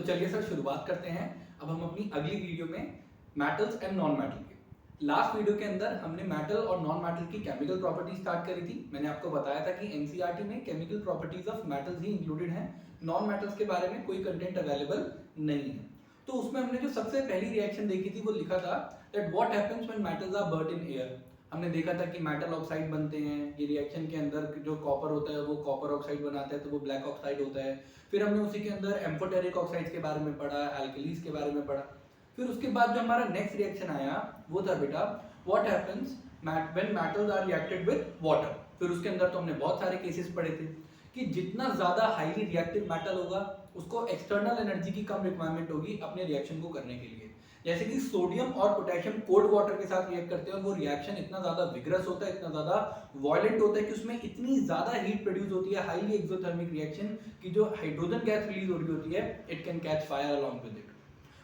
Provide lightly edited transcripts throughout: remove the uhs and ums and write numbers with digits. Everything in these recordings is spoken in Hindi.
चलिए सर शुरुआत करते हैं। अब हम अपनी अगली वीडियो में मेटल्स एंड नॉन मेटल के लास्ट वीडियो के अंदर हमने मेटल और नॉन मेटल की केमिकल प्रॉपर्टीज स्टार्ट करी थी। मैंने आपको बताया था कि एनसीईआरटी में chemical properties of metals he included हैं, नॉन मेटल्स के बारे में कोई कंटेंट अवेलेबल नहीं है। तो उसमें हमने जो सबसे पहली रिएक्शन देखी थी वो लिखा था that what happens when metals are burned in air. हमने देखा था कि मेटल ऑक्साइड बनते हैं, ये रिएक्शन के अंदर जो कॉपर होता है वो कॉपर ऑक्साइड बनाता है तो वो ब्लैक ऑक्साइड होता है। फिर हमने उसी के अंदर एम्फोटेरिक ऑक्साइड्स के बारे में पढ़ा, एल्कलीज के बारे में पढ़ा। फिर उसके बाद जो हमारा नेक्स्ट रिएक्शन आया वो था बेटा what happens when metals are reacted with water. फिर उसके अंदर तो हमने बहुत सारे केसेस पढ़े थे कि जितना ज्यादा हाईली रिएक्टिव मेटल होगा उसको एक्सटर्नल एनर्जी की कम रिक्वायरमेंट होगी अपने रिएक्शन को करने के लिए। जैसे कि सोडियम और पोटेशियम कोल्ड वाटर के साथ रिएक्ट करते हैं और वो रिएक्शन इतना ज्यादा विग्रस होता है, इतना ज्यादा वायलेंट होता है कि उसमें इतनी ज्यादा हीट प्रोड्यूस होती है, हाईली एक्सोथर्मिक रिएक्शन की जो हाइड्रोजन गैस रिलीज हो रही होती है it can catch fire along with it.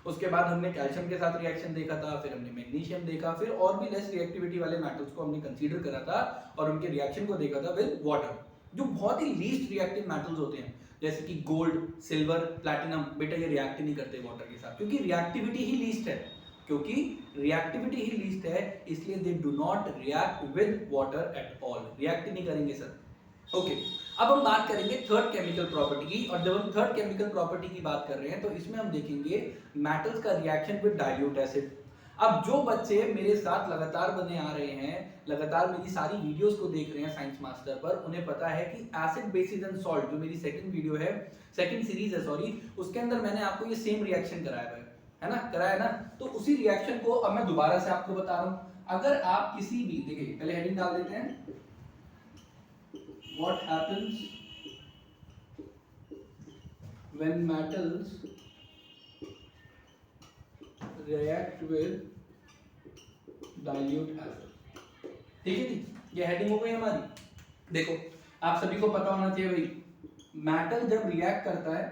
उसके बाद हमने कैल्शियम के साथ रिएक्शन देखा था, फिर हमने मैग्नीशियम देखा, फिर और भी लेस रिएक्टिविटी वाले मेटल्स को हमने कंसीडर करा था और उनके रिएक्शन को देखा था विद वाटर, जो बहुत ही लीस्ट रिएक्टिव मेटल्स होते हैं जैसे कि गोल्ड, सिल्वर, प्लैटिनम। बेटा ये रिएक्ट ही नहीं करते वाटर के साथ क्योंकि रिएक्टिविटी ही लीस्ट है, क्योंकि रिएक्टिविटी ही लीस्ट है इसलिए they do not react with water at all, react नहीं करेंगे सर। ओके अब हम बात करेंगे थर्ड केमिकल प्रॉपर्टी की, और जब हम थर्ड केमिकल प्रॉपर्टी की बात कर रहे हैं तो इसमें हम देखेंगे मेटल्स का रिएक्शन विद डाइल्यूट एसिड। अब जो बच्चे मेरे साथ लगातार बने आ रहे हैं, लगातार मेरी सारी वीडियोस को देख रहे हैं साइंस मास्टर पर, उन्हें पता है कि एसिड बेसिस एंड सॉल्ट जो मेरी सेकंड वीडियो है, सेकंड सीरीज है सॉरी, उसके अंदर मैंने आपको ये सेम रिएक्शन कराया है ना, कराया ना। तो उसी रिएक्शन को अब मैं दोबारा से आपको बता रहा हूं। अगर आप किसी भी, देखिए पहले हेडिंग डाल देते हैं, what happens when metals react with dilute acid। ठीक है जी, ये हेडिंग हो गई हमारी। देखो आप सभी को पता होना चाहिए भाई, मेटल जब रिएक्ट करता है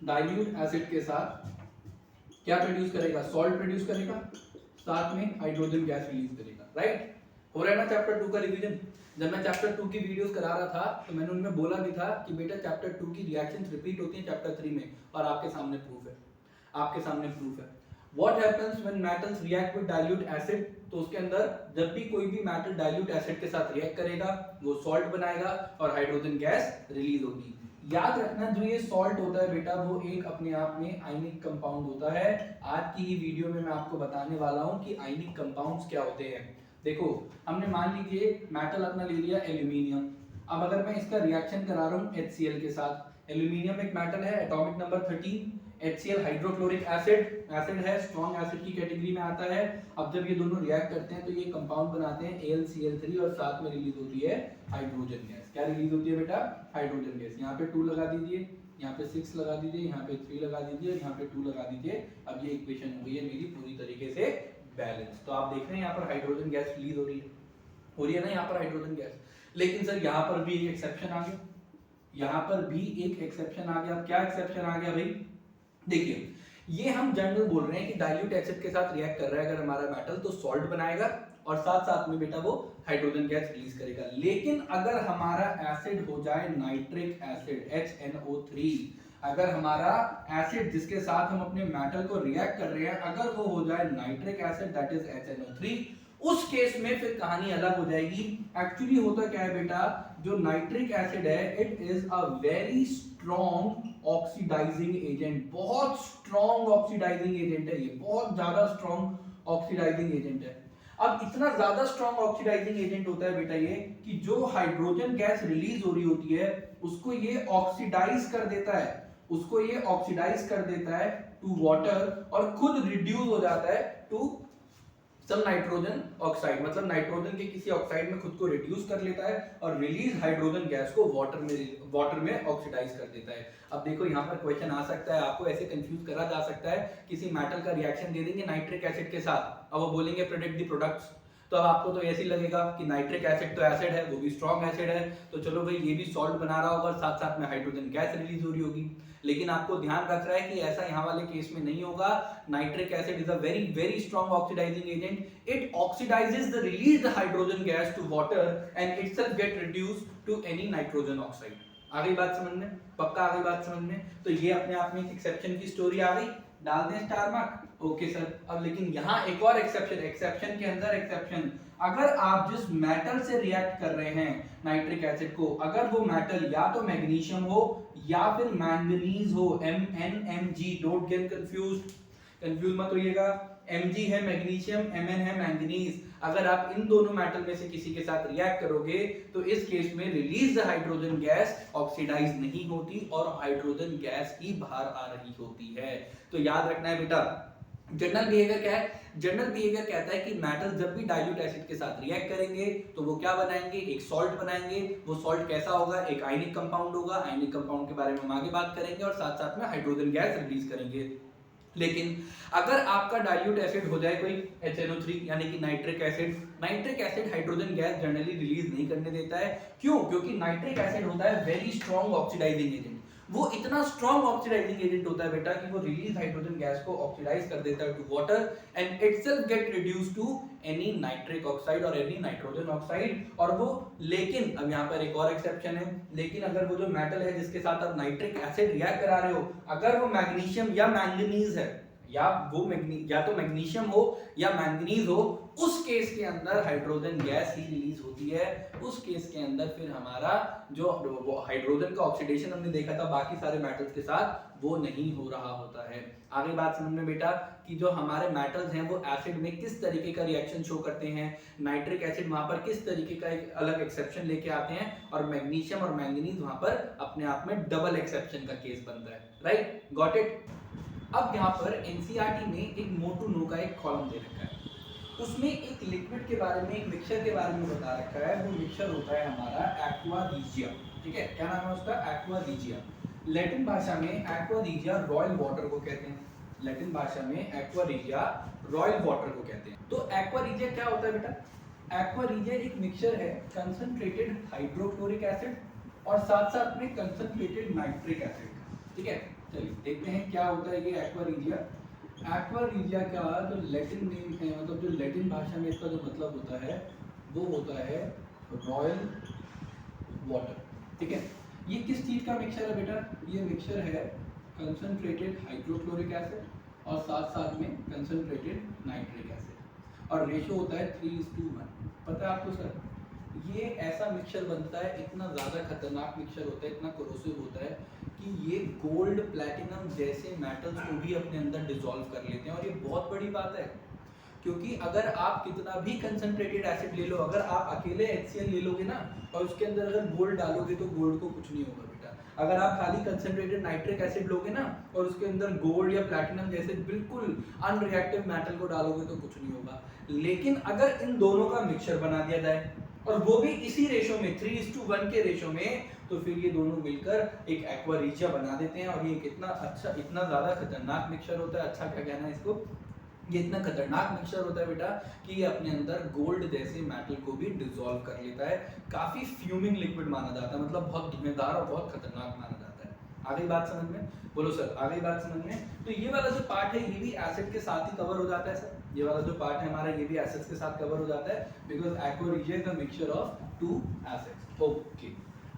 डाइल्यूट एसिड के साथ क्या प्रोड्यूस करेगा, सॉल्ट प्रोड्यूस करेगा, साथ में हाइड्रोजन गैस रिलीज करेगा। राइट, हो रहा है ना चैप्टर 2 का रिवीजन। जब मैं चैप्टर 2 की वीडियोस करा रहा था तो मैंने उनमें बोला भी था कि बेटा चैप्टर 2 की रिएक्शंस रिपीट होती हैं चैप्टर 3 में, और आपके सामने प्रूफ है, आपके सामने प्रूफ है। What happens when metals react with dilute acid, तो उसके अंदर जब भी कोई भी मेटल डाइल्यूट एसिड के साथ रिएक्ट करेगा वो सॉल्ट बनाएगा और हाइड्रोजन गैस रिलीज होगी। याद रखना जो ये सॉल्ट होता है बेटा वो एक अपने आप में आयनिक कंपाउंड होता है। आज की ही वीडियो में मैं आपको बताने वाला हूं कि आयनिक कंपाउंड्स क्या होते हैं। देखो हमने मान लीजिए मेटल अपना ले लिया एल्यूमिनियम, अब अगर मैं इसका रिएक्शन करा रहा हूं HCl के साथ, एल्यूमिनियम एक मेटल है, atomic number 13, HCl hydrochloric acid, acid है, स्ट्रॉन्ग एसिड की कैटेगरी में आता है। अब जब ये दोनों रिएक्ट करते हैं तो ये कंपाउंड बनाते हैं AlCl3 और साथ में रिलीज होती है हाइड्रोजन गैस। क्या रिलीज होती है बेटा, हाइड्रोजन गैस। यहाँ पे 2 लगा दीजिए, यहाँ पे 6 लगा दीजिए, यहाँ पे 3 लगा दीजिए, यहाँ पे 2 लगा दीजिए। अब ये इक्वेशन हो गई है मेरी पूरी तरीके से बैलेंस। तो आप देख रहे हैं यहाँ पर हाइड्रोजन गैस रिलीज हो रही है ना यहाँ पर हाइड्रोजन गैस। लेकिन सर यहाँ पर भी एक एक्सेप्शन आ गया, यहाँ पर भी एक एक्सेप्शन आ गया। क्या एक्सेप्शन आ गया भाई, देखिए ये हम जनरल बोल रहे हैं कि डाइल्यूट एसिड के साथ रिएक्ट कर रहा है अगर हमारा मेटल तो सॉल्ट बनाएगा और साथ साथ में बेटा वो हाइड्रोजन गैस रिलीज करेगा। लेकिन अगर हमारा एसिड हो जाए नाइट्रिक एसिड HNO3, अगर हमारा एसिड जिसके साथ हम अपने मेटल को रिएक्ट कर रहे हैं अगर वो हो जाए nitric acid that is HNO3, उस केस में फिर कहानी अलग हो जाएगी। एक्चुअली होता क्या है बेटा, जो नाइट्रिक एसिड है it is a very strong oxidising agent, बहुत स्ट्रॉन्ग ऑक्सीडाइजिंग एजेंट है, ये बहुत ज्यादा स्ट्रॉन्ग ऑक्सीडाइजिंग एजेंट है। अब इतना ज्यादा स्ट्रॉन्ग ऑक्सीडाइजिंग एजेंट होता है बेटा ये कि जो हाइड्रोजन गैस रिलीज हो रही होती है उसको ये ऑक्सीडाइज कर देता है, उसको ये ऑक्सीडाइज कर देता है टू वाटर और खुद रिड्यूस हो जाता है टू सम नाइट्रोजन ऑक्साइड, मतलब नाइट्रोजन के किसी ऑक्साइड में खुद को रिड्यूस कर लेता है और रिलीज हाइड्रोजन गैस को वाटर में ऑक्सीडाइज कर देता है। अब देखो यहाँ पर क्वेश्चन आ सकता है, आपको ऐसे कंफ्यूज करा जा सकता है, किसी मेटल का रिएक्शन दे देंगे नाइट्रिक एसिड के साथ, अब वो बोलेंगे प्रेडिक्ट द प्रोडक्ट्स, तो अब आपको तो ऐसे ही लगेगा कि नाइट्रिक एसिड तो एसिड है, वो भी स्ट्रॉन्ग एसिड है, तो चलो भाई ये भी सॉल्ट बना रहा होगा, साथ साथ में हाइड्रोजन गैस रिलीज हो रही होगी। लेकिन आपको ध्यान रख रहा है कि ऐसा यहाँ वाले केस में नहीं होगा। Nitric acid is a very very strong oxidising agent, it oxidises the released hydrogen gas to water and itself get reduced to any nitrogen oxide. आ गई बात समझ में? पक्का आ गई बात समझ में? तो ये अपने आप में एक एक्सेप्शन की स्टोरी आ गई, डाल दें स्टार मार्क। ओके सर, अब लेकिन यहाँ एक और एक्सेप्शन, एक्सेप्शन के अंदर एक्सेप्शन, अगर आप जिस मेटल से रिएक्ट कर रहे हैं नाइट्रिक एसिड को, अगर वो मेटल या तो मैग्नीशियम हो या फिर मैंगनीज हो, MnMg, don't get confused, confuse मत होइएगा। Mg है मैग्नीशियम, Mn है मैंगनीज। अगर आप इन दोनों मेटल में से किसी के साथ रिएक्ट करोगे तो इस केस में रिलीज हाइड्रोजन गैस ऑक्सीडाइज नहीं होती और हाइड्रोजन गैस ही बाहर आ रही होती है। तो याद रखना है बेटा, जनरल बिहेवियर क्या है? जनरल बिहेवियर कहता है कि मेटल जब भी डाइल्यूट एसिड के साथ रिएक्ट करेंगे तो वो क्या बनाएंगे? एक सॉल्ट बनाएंगे। वो सॉल्ट कैसा होगा? एक आयनिक कंपाउंड होगा। आयनिक कंपाउंड के बारे में हम आगे बात करेंगे और साथ साथ में हाइड्रोजन गैस रिलीज करेंगे। लेकिन अगर आपका डाइल्यूट एसिड हो जाए कोई HNO3 यानी कि nitric acid, nitric acid hydrogen gas generally release नहीं करने देता है। क्यों? क्योंकि नाइट्रिक एसिड होता है वेरी स्ट्रॉन्ग ऑक्सीडाइजिंग एजेंट। वो इतना स्ट्रॉन्ग ऑक्सीडाइजिंग एजेंट होता है बेटा कि वो रिलीज हाइड्रोजन गैस को ऑक्सीडाइज कर देता है to water and itself get reduced to any nitric oxide और एनी नाइट्रोजन ऑक्साइड। और वो, लेकिन अब यहाँ पर एक और एक्सेप्शन है, लेकिन अगर वो जो मेटल है जिसके साथ आप नाइट्रिक एसिड रिएक्ट करा रहे हो, अगर वो मैग्नीशियम या मैंगनीज है, या तो मैग्नीशियम हो या मैंगनीज हो, उस केस के अंदर हाइड्रोजन गैस ही रिलीज होती है। उस केस के अंदर फिर हमारा जो हाइड्रोजन का ऑक्सीडेशन हमने देखा था बाकी सारे मेटल्स के साथ, वो नहीं हो रहा होता है। आगे बात समझ में बेटा कि जो हमारे मेटल्स हैं वो एसिड में किस तरीके का रिएक्शन शो करते हैं, नाइट्रिक एसिड वहां पर किस तरीके का एक अलग एक्सेप्शन लेके आते हैं, और मैग्नीशियम और मैंगनीज वहां पर अपने आप में डबल एक्सेप्शन का केस बनता है। Right, got it? अब यहाँ पर एनसीईआरटी में एक मोटू नो का एक कॉलम दे रखा है, उसमें एक लिक्विड के बारे में, एक मिक्सचर के बारे में बता रखा है। वो मिक्सचर होता है हमारा एक्वा रीजिया। ठीक है, क्या नाम है उसका? Aqua regia. लैटिन भाषा में एक्वा रीजिया रॉयल वाटर को कहते हैं। लैटिन भाषा में एक्वा रीजिया रॉयल वाटर को कहते हैं। तो एक्वा रीजिया क्या होता है बेटा? एक्वा रीजिया एक मिक्सचर है कंसंट्रेटेड हाइड्रोक्लोरिक एसिड और साथ साथ में कंसंट्रेटेड नाइट्रिक एसिड। ठीक है, चलिए देखते हैं क्या होता है ये एक्वा रीजिया। एक्वा रीजिया का जो लैटिन नेम है, मतलब जो लैटिन भाषा में इसका जो मतलब होता है वो होता है रॉयल वाटर। ठीक है, ये किस चीज का मिक्सचर है बेटा? ये मिक्सचर है कंसंट्रेटेड हाइड्रोक्लोरिक एसिड और साथ साथ में कंसंट्रेटेड नाइट्रिक एसिड, और रेशियो होता है 3:1। पता है आपको सर? ये ऐसा मिक्सचर बनता है, इतना ज़्यादा खतरनाक मिक्सचर होता है, इतना कोरोसिव होता है कि ये गोल्ड, प्लैटिनम जैसे मेटल्स को भी अपने अंदर डिसॉल्व कर लेते हैं। और ये बहुत बड़ी बात है, क्योंकि अगर आप कितना भी कंसंट्रेटेड एसिड ले लो, अगर आप अकेले HCl ले लोगे ना और उसके अंदर अगर गोल्ड डालोगे तो गोल्ड को कुछ नहीं होगा बेटा। अगर आप खाली कंसंट्रेटेड नाइट्रिक एसिड लोगे ना और उसके अंदर गोल्ड या प्लैटिनम जैसे बिल्कुल अनरिएक्टिव मेटल को डालोगे तो कुछ नहीं होगा। लेकिन अगर इन दोनों का मिक्सचर बना दिया जाए और वो भी इसी रेशो में 3:1 के रेशो में, तो फिर ये दोनों मिलकर एक एक्वा रीजिया बना देते हैं। और ये कितना अच्छा, इतना ज़्यादा खतरनाक मिक्सचर होता है। अच्छा क्या कहना है इसको? ये इतना खतरनाक मिक्सचर होता है बेटा कि ये अपने अंदर गोल्ड जैसे मेटल को भी डिसॉल्व कर लेता है। काफ़ी फ्यूमिंग लिक्विड माना जाता है, मतलब बहुत धुएंधार और बहुत खतरनाक माना जाता है। आ गई बात समझ में? बोलो सर, आ गई बात समझ में? तो ये वाला जो पार्ट है ये भी एसिड के साथ ही कवर हो जाता है सर। ये वाला जो पार्ट है हमारा ये भी एसिड्स के साथ कवर हो जाता है, because aqua regia is a mixture of 2 acids. Okay,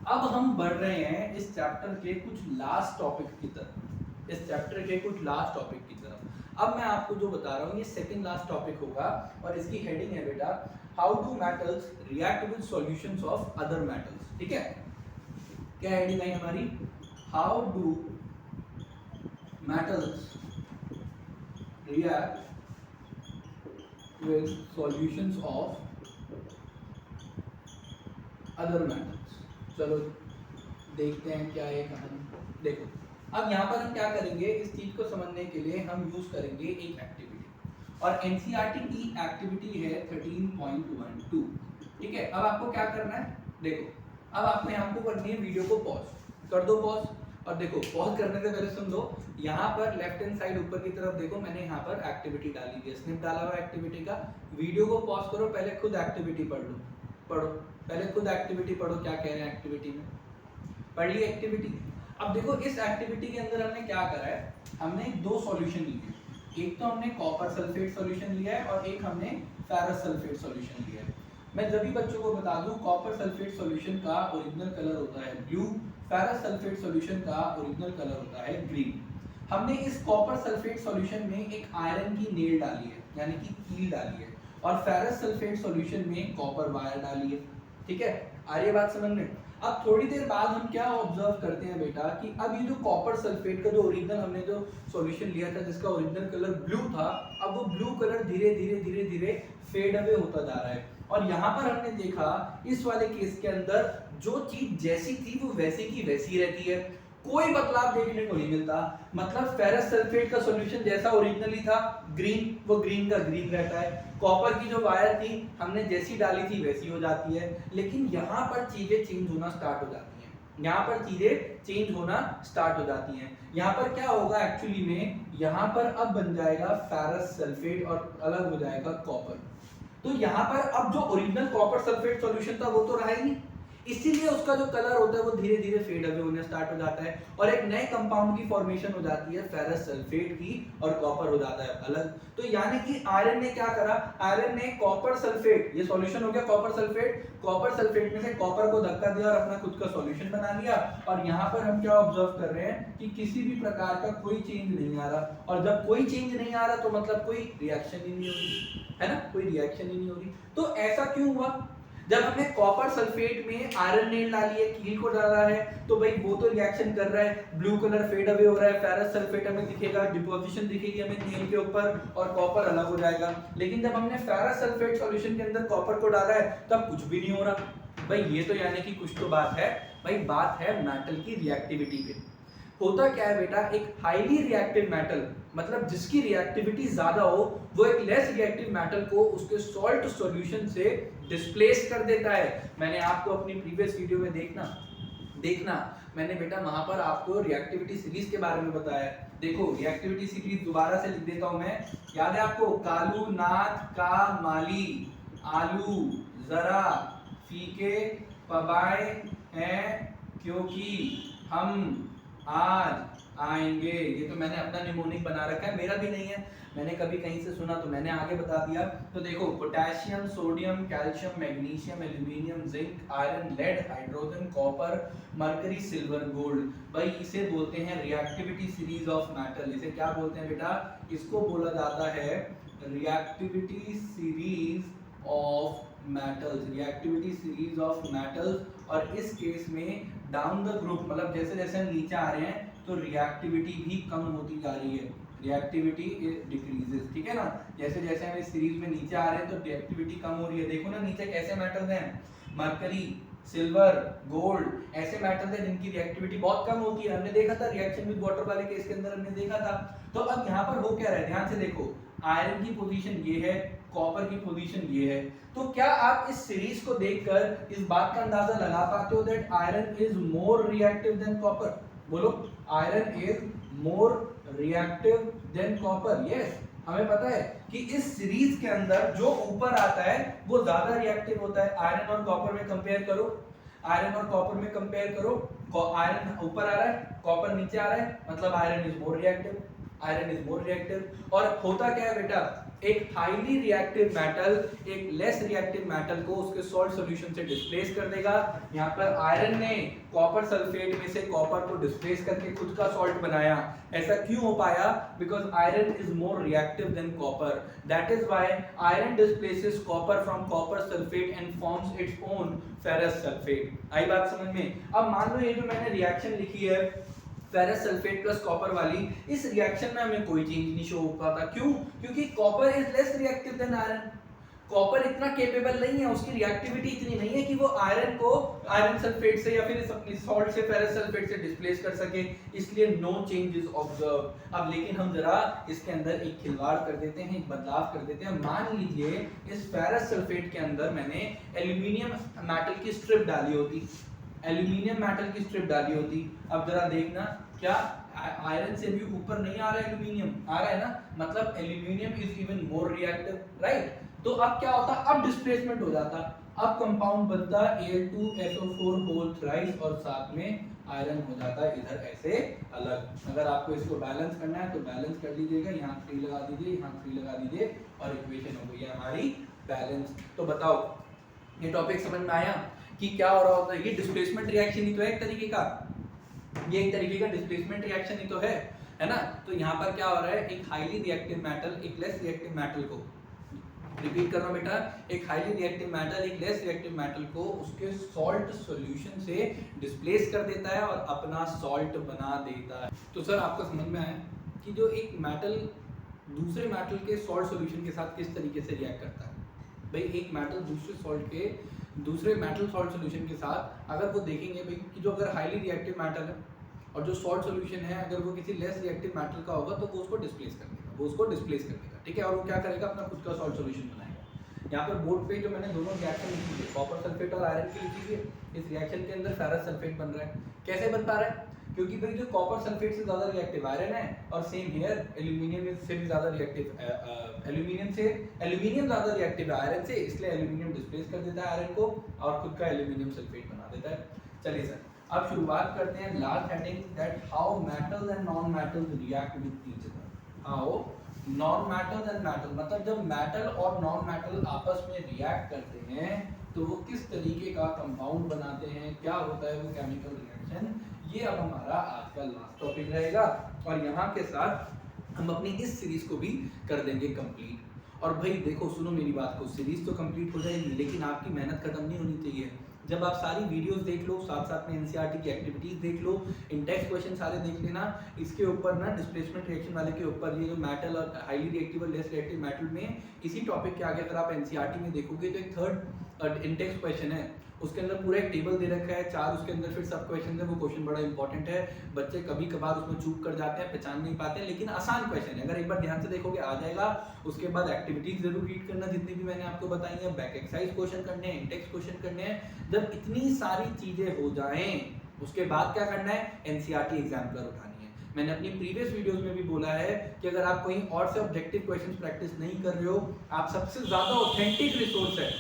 अब हम बढ़ रहे हैं इस चैप्टर के कुछ लास्ट टॉपिक की तरफ, इस चैप्टर के कुछ लास्ट टॉपिक की तरफ। अब मैं आपको जो बता रहा हूँ ये सेकंड लास्ट टॉपिक होगा और इसकी हेडिंग है बेटा how do metals react with solutions of other metals. ठीक है, क्या हेडिंग है हमारी? How do metals react with solutions of other metals. चलो देखते हैं क्या है कहानी। देखो, अब यहाँ पर हम क्या करेंगे, इस चीज को समझने के लिए हम यूज करेंगे एक एक्टिविटी, और एनसीईआरटी की एक्टिविटी है 13.12। ठीक है, अब आपको क्या करना है? देखो, अब आपको यहाँ को करनी है वीडियो को पॉज कर दो, पॉज। और देखो, पॉज करने से पहले सुन दो, यहाँ पर लेफ्ट हैंड साइड ऊपर की तरफ देखो, मैंने यहाँ पर एक्टिविटी डाली हुई है, स्निप डाला हुआ एक्टिविटी का। वीडियो को पॉज करो, पहले खुद एक्टिविटी पढ़ लो, पढ़ो पहले खुद एक्टिविटी पढ़ो, क्या कह रहे हैं एक्टिविटी में। पढ़ ली एक्टिविटी? अब देखो, इस एक्टिविटी के अंदर हमने क्या करा है, हमने 2 सॉल्यूशन लिए। एक तो हमने कॉपर सल्फेट सॉल्यूशन लिया है और एक हमने फेरस सल्फेट सॉल्यूशन लिया है। मैं जब भी बच्चों को बता दूं कॉपर सल्फेट सॉल्यूशन का ओरिजिनल कलर होता है ब्लू, फेरस सल्फेट सॉल्यूशन का ओरिजिनल कलर होता है ग्रीन। हमने इस कॉपर सल्फेट सॉल्यूशन में एक आयरन की नेल डाली है यानी कि कील डाली है, और फेरस सल्फेट सॉल्यूशन में कॉपर वायर डाली है। ठीक है, आ रही है बात समझ में? अब थोड़ी देर बाद हम क्या ऑब्जर्व करते हैं बेटा कि अब ये जो कॉपर सल्फेट का जो ओरिजिनल हमने जो सॉल्यूशन लिया था जिसका ओरिजिनल कलर ब्लू था, अब वो ब्लू कलर धीरे धीरे धीरे धीरे फेड अवे होता जा रहा है। और यहाँ पर हमने देखा इस वाले केस के अंदर जो चीज जैसी थी वो वैसी की वैसी रहती है, कोई बदलाव देखने को नहीं मिलता। मतलब फेरस सल्फेट का सॉल्यूशन जैसा ओरिजिनली था ग्रीन, वो ग्रीन का ग्रीन रहता है। कॉपर की जो वायर थी हमने जैसी डाली थी वैसी हो जाती है। लेकिन यहाँ पर चीजें चेंज होना स्टार्ट हो जाती हैं, यहाँ पर चीजें चेंज होना स्टार्ट हो जाती हैं। यहाँ पर क्या होगा एक्चुअली में, यहाँ पर अब बन जाएगा फेरस सल्फेट और अलग हो जाएगा कॉपर। तो यहाँ पर अब जो ओरिजिनल कॉपर सल्फेट सॉल्यूशन था वो तो रहा ही नहीं, इसीलिए उसका जो कलर होता है वो धीरे धीरे फेड अवे होने स्टार्ट हो जाता है और एक नए कंपाउंड की फॉर्मेशन हो जाती है फेरस सल्फेट की, और कॉपर हो जाता है अलग। तो यानी कि आयरन ने क्या करा, आयरन ने कॉपर सल्फेट, ये सॉल्यूशन हो गया कॉपर सल्फेट, कॉपर सल्फेट में से कॉपर को धक्का दिया और अपना खुद का सॉल्यूशन बना लिया। और यहाँ पर हम क्या ऑब्जर्व कर रहे हैं कि किसी भी प्रकार का कोई चेंज नहीं आ रहा, और जब कोई चेंज नहीं आ रहा तो मतलब कोई रिएक्शन ही नहीं हो रही है ना, कोई रिएक्शन ही नहीं हो रही। तो ऐसा क्यों हुआ? जब हमने कॉपर सल्फेट में आयरन नेल डाली है, कील को डाला है, तो भाई वो तो रिएक्शन कर रहा है, ब्लू कलर फेड अवे हो रहा है, फेरस सल्फेट हमें दिखेगा, डिपोजिशन दिखेगी हमें नेल के ऊपर और कॉपर अलग हो जाएगा। लेकिन जब हमने फेरस सल्फेट सॉल्यूशन के अंदर कॉपर को डाला है तब कुछ भी नहीं हो रहा। भाई ये तो यानी कि कुछ तो बात है, भाई बात है मेटल की रिएक्टिविटी पे। होता क्या है बेटा, एक हाईली रिएक्टिव मेटल मतलब जिसकी रिएक्टिविटी ज्यादा हो, वो एक लेस रिएक्टिव मेटल को उसके सॉल्ट सॉल्यूशन से डिस्प्लेस कर देता है। मैंने आपको अपनी प्रीवियस वीडियो में देखना मैंने बेटा वहां पर आपको रिएक्टिविटी सीरीज के बारे में बताया। देखो रिएक्टिविटी सीरीज दोबारा से लिख देता हूं मैं, याद है आपको, कालू नाथ का माली, आलू जरा फीके पबाए हैं क्योंकि हम आज आएंगे। ये तो मैंने अपना निमोनिक बना रखा है, मेरा भी नहीं है, मैंने कभी कहीं से सुना तो मैंने आगे बता दिया। तो देखो potassium, sodium, calcium, magnesium, aluminium, zinc, iron, lead, hydrogen, copper, mercury, silver, gold. भाई इसे बोलते हैं रिएक्टिविटी सीरीज ऑफ मेटल। इसे क्या बोलते हैं बेटा? इसको बोला जाता है reactivity series of metals, reactivity series of metals. और इस केस में डाउन द ग्रुप मतलब जैसे जैसे हम नीचे आ रहे हैं तो रिएक्टिविटी भी कम होती जा रही है, रिएक्टिविटी डिक्रीजेस। ठीक है ना, जैसे जैसे हम इस सीरीज में नीचे आ रहे हैं तो रिएक्टिविटी कम हो रही है। देखो ना नीचे कैसे मेटल्स हैं, मरकरी, सिल्वर, गोल्ड, ऐसे मेटल्स हैं जिनकी रिएक्टिविटी बहुत कम होती है। हमने देखा था रिएक्शन विद वाटर वाले केस के अंदर हमने देखा था। तो अब यहाँ पर हो क्या रहा है, ध्यान से देखो, आयरन की पोजीशन ये है, कॉपर की पोजीशन ये है। तो क्या आप इस सीरीज को देखकर इस बात का अंदाजा लगा पाते हो that iron is more reactive than copper? बोलो, iron is more reactive than copper. Yes, हमें पता है कि इस सीरीज के अंदर जो ऊपर आता है वो ज्यादा रिएक्टिव होता है। आयरन और कॉपर में कंपेयर करो, आयरन और कॉपर में कंपेयर करो, आयरन ऊपर आ रहा है, कॉपर नीचे आ रहा है, मतलब iron is more reactive, iron is more reactive. और होता क्या है बेटा, एक हाईली रिएक्टिव मेटल एक लेस रिएक्टिव मेटल को उसके सॉल्ट सॉल्यूशन से डिस्प्लेस कर देगा। यहाँ पर आयरन ने कॉपर सल्फेट में से कॉपर को डिस्प्लेस करके खुद का सॉल्ट बनाया। ऐसा क्यों हो पाया? Because iron is more reactive than copper, that is why iron displaces copper from copper sulphate and forms its own ferrous sulphate. आई बात समझ में? अब मान लो ये जो मैंने रिएक्शन लिखी है फेरस सल्फेट प्लस कॉपर वाली, इस रिएक्शन में हमें कोई चेंज नहीं शो हो पाता। क्यों? क्योंकि copper is less reactive than iron. Copper इतना केपेबल नहीं है, उसकी रिएक्टिविटी इतनी नहीं है कि वो आयरन को आयरन सल्फेट से या फिर इस सॉल्ट से फेरस सल्फेट से डिस्प्लेस कर सके, इसलिए नो चेंजेस ऑब्जर्व। अब लेकिन हम जरा इसके अंदर एक खिलवाड़ कर देते हैं, एक बदलाव कर देते हैं। मान लीजिए इस फेरस सल्फेट के अंदर मैंने एल्यूमिनियम मेटल की स्ट्रिप डाली होती, एल्यूमिनियम मेटल की स्ट्रिप डाली होती। अब जरा देखना, क्या आयरन से भी ऊपर नहीं आ रहा है, एल्यूमिनियम आ रहा है ना, मतलब aluminium is even more reactive, right? तो अब क्या होता, अब डिस्प्लेसमेंट हो जाता, अब कंपाउंड बनता Al2SO4 होल थ्राइस और साथ में आयरन हो जाता है इधर ऐसे अलग। अगर आपको इसको बैलेंस करना है तो बैलेंस कर लीजिएगा, यहाँ 3 लगा दीजिए, यहाँ 3 लगा दीजिए और इक्वेशन हो गई है हमारी बैलेंस। तो बताओ ये टॉपिक समझ में आया कि क्या हो रहा होता है। ये डिस्प्लेसमेंट रिएक्शन ही तो है एक तरीके का, ये एक तरीके का डिस्प्लेसमेंट रिएक्शन ही तो है ना। तो यहाँ पर क्या हो रहा है, एक हाईली रिएक्टिव मेटल एक लेस रिएक्टिव मेटल को, रिपीट कर रहा हूं बेटा, एक हाईली रिएक्टिव मेटल एक लेस रिएक्टिव मेटल को उसके सॉल्ट सॉल्यूशन से डिस्प्लेस कर देता है और अपना सॉल्ट बना देता है। तो सर आपको समझ में आया कि जो एक मेटल दूसरे मेटल के सॉल्ट सॉल्यूशन के साथ किस तरीके से रिएक्ट करता है। भाई एक मेटल दूसरे मेटल सॉल्ट सॉल्यूशन के साथ अगर वो देखेंगे भाई कि जो अगर हाईली रिएक्टिव मेटल है और जो सॉल्ट सॉल्यूशन है अगर वो किसी लेस रिएक्टिव मेटल का होगा तो वो उसको डिस्प्लेस कर देगा, ठीक है। और वो क्या करेगा, अपना खुद का सॉल्ट सॉल्यूशन बनाएगा। यहाँ पर बोर्ड पे जो मैंने दोनों रिएक्शन लिखी है, कॉपर सल्फेट और आयरन की लिखी है, इस रिएक्शन के अंदर फेरस सल्फेट बन रहा है। कैसे बन पा रहा है, क्योंकि भाई जो कॉपर सल्फेट से ज्यादा रिएक्टिव आयरन है और सेम हियर एल्यूमिनियम से भी ज्यादा रिएक्टिव एल्यूमिनियम ज्यादा रिएक्टिव है आयरन से, इसलिए एल्यूमिनियम डिस्प्लेस कर देता है आयरन को और खुद का एल्यूमिनियम सल्फेट बना देता है। चलिए सर अब शुरुआत करते हैं last heading, that how metals and non metals react with each other. How non metals and metal, मतलब जब मेटल और नॉन मेटल आपस में रिएक्ट करते हैं तो वो किस तरीके का कंपाउंड बनाते हैं, क्या होता है वो केमिकल रिएक्शन, ये अब हमारा आज का लास्ट टॉपिक रहेगा। और यहाँ के साथ हम अपनी इस सीरीज को भी कर देंगे कंप्लीट। और भाई देखो सुनो मेरी बात को, सीरीज तो कंप्लीट हो जाएगी लेकिन आपकी मेहनत खत्म नहीं होनी चाहिए। जब आप सारी वीडियोस देख लो, साथ साथ में एनसीईआरटी की एक्टिविटीज देख लो, इंडेक्स क्वेश्चन सारे देख लेना, इसके ऊपर ना डिस्प्लेसमेंट रिएक्शन वाले के ऊपर ये जो मेटल और हाईली रिएक्टिव और लेस रिएक्टिव मेटल में इसी टॉपिक के आगे अगर आप एनसीईआरटी में देखोगे तो एक थर्ड इंडेक्स क्वेश्चन है, उसके अंदर पूरा एक टेबल दे रखा है 4, उसके अंदर फिर सब क्वेश्चन है। वो क्वेश्चन बड़ा इंपॉर्टेंट है, बच्चे कभी कभार उसमें चूक कर जाते हैं, पहचान नहीं पाते हैं, लेकिन आसान क्वेश्चन है, अगर एक बार ध्यान से देखोगे आ जाएगा। उसके बाद एक्टिविटीज जरूर रीड करना जितनी भी मैंने आपको बताई है, बैक एक्सरसाइज क्वेश्चन करने हैं, इंडेक्स क्वेश्चन करने हैं। जब इतनी सारी चीजें हो जाएं उसके बाद क्या करना है, एनसीईआरटी एग्जाम्पलर उठानी है। मैंने अपनी प्रीवियस वीडियोस में भी बोला है कि अगर आप कहीं और से ऑब्जेक्टिव क्वेश्चंस प्रैक्टिस नहीं कर रहे हो, आप सबसे ज्यादा ऑथेंटिक रिसोर्स है,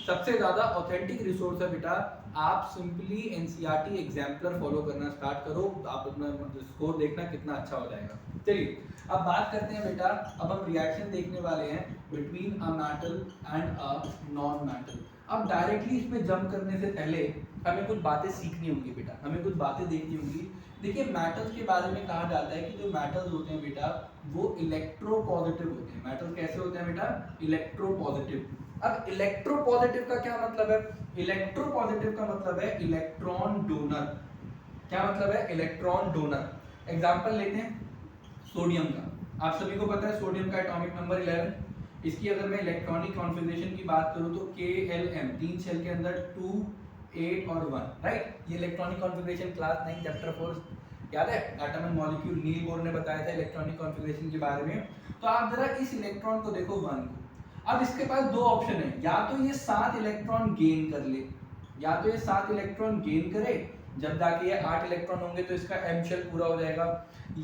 सबसे ज्यादा ऑथेंटिक रिसोर्स है बेटा, आप सिंपली एनसीईआरटी एग्जाम्पलर फॉलो करना स्टार्ट करो, आप अपना स्कोर देखना कितना अच्छा हो जाएगा। चलिए अब बात करते हैं बेटा, अब हम रिएक्शन देखने वाले हैं between a metal and a non metal. अब डायरेक्टली इसमें जंप करने से पहले हमें कुछ बातें सीखनी होंगी बेटा, हमें कुछ बातें देखनी होंगी। देखिए मेटल्स के बारे में कहा जाता है कि जो मेटल्स होते हैं बेटा वो इलेक्ट्रोपॉजिटिव होते हैं। मेटल कैसे होते हैं बेटा, इलेक्ट्रोपॉजिटिव। अब इलेक्ट्रोपॉजिटिव का क्या मतलब है, इलेक्ट्रोपॉजिटिव का मतलब है इलेक्ट्रॉन डोनर। क्या मतलब है, इलेक्ट्रॉन डोनर। एग्जांपल लेते हैं सोडियम का, आप सभी को पता है सोडियम का एटॉमिक नंबर 11। इसकी अगर मैं इलेक्ट्रॉनिक कॉन्फ़िगरेशन की बात करूं तो KLM, 3 शेल के अंदर 2, 8 और 1, राइट। ये इलेक्ट्रॉनिक कॉन्फ़िगरेशन क्लास 9 चैप्टर 4 याद है, atom and molecule, Niels Bohr ने बताया था इलेक्ट्रॉनिक कॉन्फ़िगरेशन के बारे में। तो आप जरा इस इलेक्ट्रॉन को देखो 1 को, अब इसके पास दो ऑप्शन है, या तो ये 7 इलेक्ट्रॉन गेन कर ले, या तो ये 7 इलेक्ट्रॉन गेन करे, जब जाके ये 8 इलेक्ट्रॉन होंगे तो इसका m शेल पूरा हो जाएगा,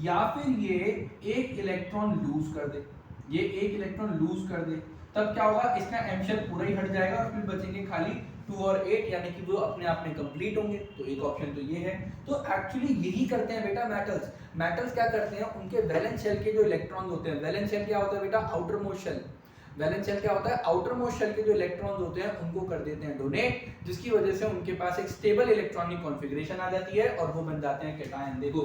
या फिर ये 1 इलेक्ट्रॉन लूज कर दे, ये 1 इलेक्ट्रॉन लूज कर दे, तब क्या होगा, इसका m शेल पूरा ही हट जाएगा और फिर बचेंगे खाली 2 और 8, यानी कि वो अपने आप में कंप्लीट होंगे। तो एक ऑप्शन तो ये है। तो एक्चुअली यही करते हैं बेटा मेटल्स। मेटल्स क्या करते हैं, उनके वैलेंस शेल के जो इलेक्ट्रॉन होते हैं, वैलेंस शेल क्या होता है बेटा, outermost shell. Valence shell क्या होता है, आउटर मोस्ट शेल के जो इलेक्ट्रॉन्स होते हैं उनको कर देते हैं डोनेट, जिसकी वजह से उनके पास एक स्टेबल इलेक्ट्रॉनिक कॉन्फ़िगरेशन आ जाती है और वो बन जाते हैं कैटायन। देखो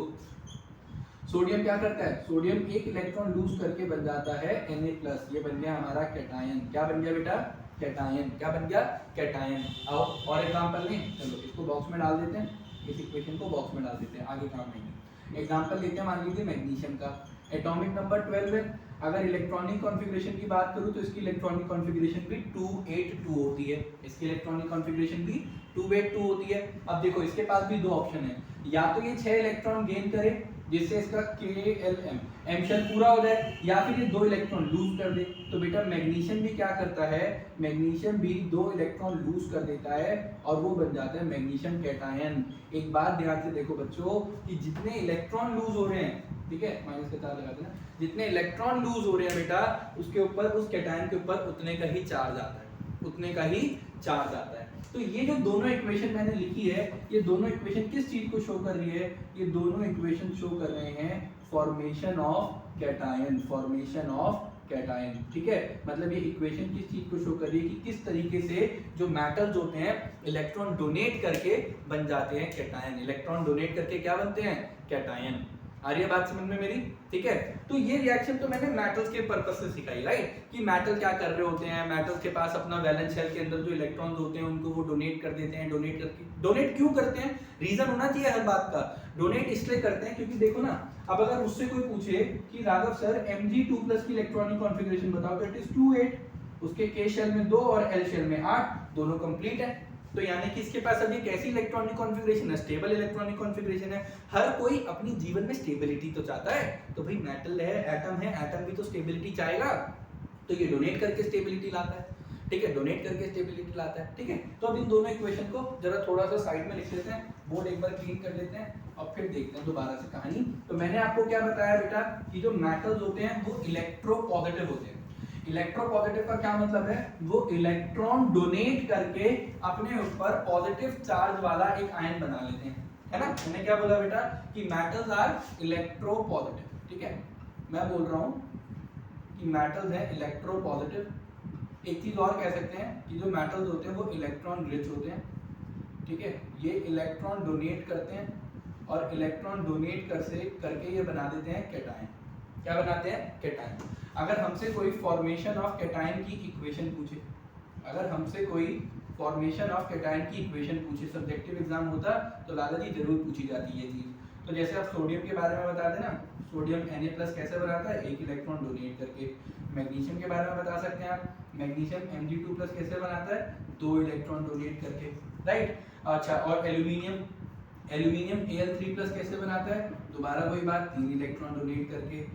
सोडियम क्या करता है, सोडियम 1 इलेक्ट्रॉन लूज करके बन जाता है Na+, ये बन गया हमारा कैटायन। क्या बन गया बेटा, कैटायन। क्या बन गया, कैटायन। आओ और एग्जांपल लें, चलो इसको बॉक्स में डाल देते हैं, इस इक्वेशन को बॉक्स में डाल देते हैं, आगे काम नहीं। एग्जांपल लेते हैं, मान लीजिए मैग्नीशियम का एटॉमिक नंबर 12 है। अगर इलेक्ट्रॉनिक कॉन्फ़िगरेशन की बात करूं तो इसकी इलेक्ट्रॉनिक कॉन्फ़िगरेशन भी 282 होती है, इसकी इलेक्ट्रॉनिक कॉन्फ़िगरेशन भी 282 होती है। अब देखो इसके पास भी दो ऑप्शन है, या तो ये 6 इलेक्ट्रॉन गेन करे जिससे इसका KLM m शेल पूरा हो जाए, या फिर ये 2 इलेक्ट्रॉन लूज कर दे। तो बेटा मैग्नीशियम भी क्या करता है, मैग्नीशियम भी 2 इलेक्ट्रॉन लूज कर देता है और वो बन जाता है मैग्नीशियम कैटायन। एक बात ध्यान से देखो बच्चों कि जितने इलेक्ट्रॉन लूज हो रहे हैं, ठीक है, माइनस का 4 लगा देना, जितने इलेक्ट्रॉन लूज हो रहे हैं बेटा उसके ऊपर, उस कैटायन के ऊपर उतने का ही चार्ज आता है, उतने का ही चार्ज आता है। तो ये जो दोनों इक्वेशन मैंने लिखी है, ये दोनों इक्वेशन किस चीज को शो कर रही है, ये दोनों इक्वेशन शो कर रहे हैं formation of cation, formation of cation. ठीक है, मतलब ये इक्वेशन किस चीज को शो कर रही है कि किस तरीके से जो मेटल्स होते हैं इलेक्ट्रॉन डोनेट करके बन जाते हैं कैटायन। इलेक्ट्रॉन डोनेट करके क्या बनते हैं? कैटायन। आ रही है बात समझ में मेरी? ठीक है, तो ये रिएक्शन तो मैंने मेटल्स के पर्पस से सिखाई, राइट, कि मेटल क्या कर रहे होते हैं। मेटल्स के पास अपना वैलेंस शेल के अंदर जो इलेक्ट्रॉन्स होते हैं उनको वो डोनेट कर देते हैं। डोनेट क्यों करते हैं? रीजन होना चाहिए हर बात का। डोनेट इसलिए करते हैं क्योंकि देखो ना, अब अगर मुझसे कोई पूछे कि राघव सर Mg2+ की इलेक्ट्रॉनिक कॉन्फ़िगरेशन बताओ, तो इट इज 2 8, उसके K शेल में 2 और L शेल में 8, दोनों कंप्लीट है। तो यानी कि इसके पास अभी कैसी इलेक्ट्रॉनिक कॉन्फ़िगरेशन है? स्टेबल इलेक्ट्रॉनिक कॉन्फ़िगरेशन है। हर कोई अपनी जीवन में स्टेबिलिटी तो चाहता है, तो भाई मेटल है, एटम भी तो स्टेबिलिटी चाहेगा, तो ये डोनेट करके स्टेबिलिटी लाता है। ठीक है, डोनेट करके स्टेबिलिटी लाता है। ठीक है, तो अब इन दोनों इक्वेशन को जरा थोड़ा सा साइड में लिख लेते हैं, बोर्ड एक बार क्लीन कर लेते हैं और फिर देखते हैं दोबारा से कहानी। तो मैंने आपको क्या बताया बेटा कि जो मेटल्स होते हैं वो इलेक्ट्रोपॉजिटिव होते हैं। इलेक्ट्रोपॉजिटिव का क्या मतलब है? वो इलेक्ट्रॉन डोनेट करके अपने ऊपर पॉजिटिव चार्ज वाला एक आयन बना लेते हैं, है ना। मैंने क्या बोला बेटा कि मेटल्स आर इलेक्ट्रोपॉजिटिव। ठीक है, मैं बोल रहा हूं कि मेटल्स है इलेक्ट्रोपॉजिटिव। एक चीज और कह सकते हैं कि जो मेटल्स होते हैं वो इलेक्ट्रॉन रिच होते हैं। ठीक है, ये इलेक्ट्रॉन डोनेट करते हैं और इलेक्ट्रॉन डोनेट करके ये बना देते हैं कैटायन। क्या बनाते हैं? कैटायन। अगर हमसे कोई फॉर्मेशन ऑफ कैटायन की इक्वेशन पूछे, अगर हमसे कोई फॉर्मेशन ऑफ कैटायन की इक्वेशन पूछे, सब्जेक्टिव एग्जाम होता तो लाला जी जरूर पूछी जाती है ये चीज। तो जैसे आप सोडियम के बारे में बता देना, सोडियम Na+ कैसे बनाता है? एक इलेक्ट्रॉन डोनेट करके। मैग्नीशियम के बारे में बता सकते हैं आप, मैग्नीशियम Mg2+ कैसे बनाता है? 2 इलेक्ट्रॉन डोनेट करके, राइट। अच्छा, और एल्यूमिनियम Al3+ कैसे बनाता है? दोबारा वही बात, 3 इलेक्ट्रॉन डोनेट करके।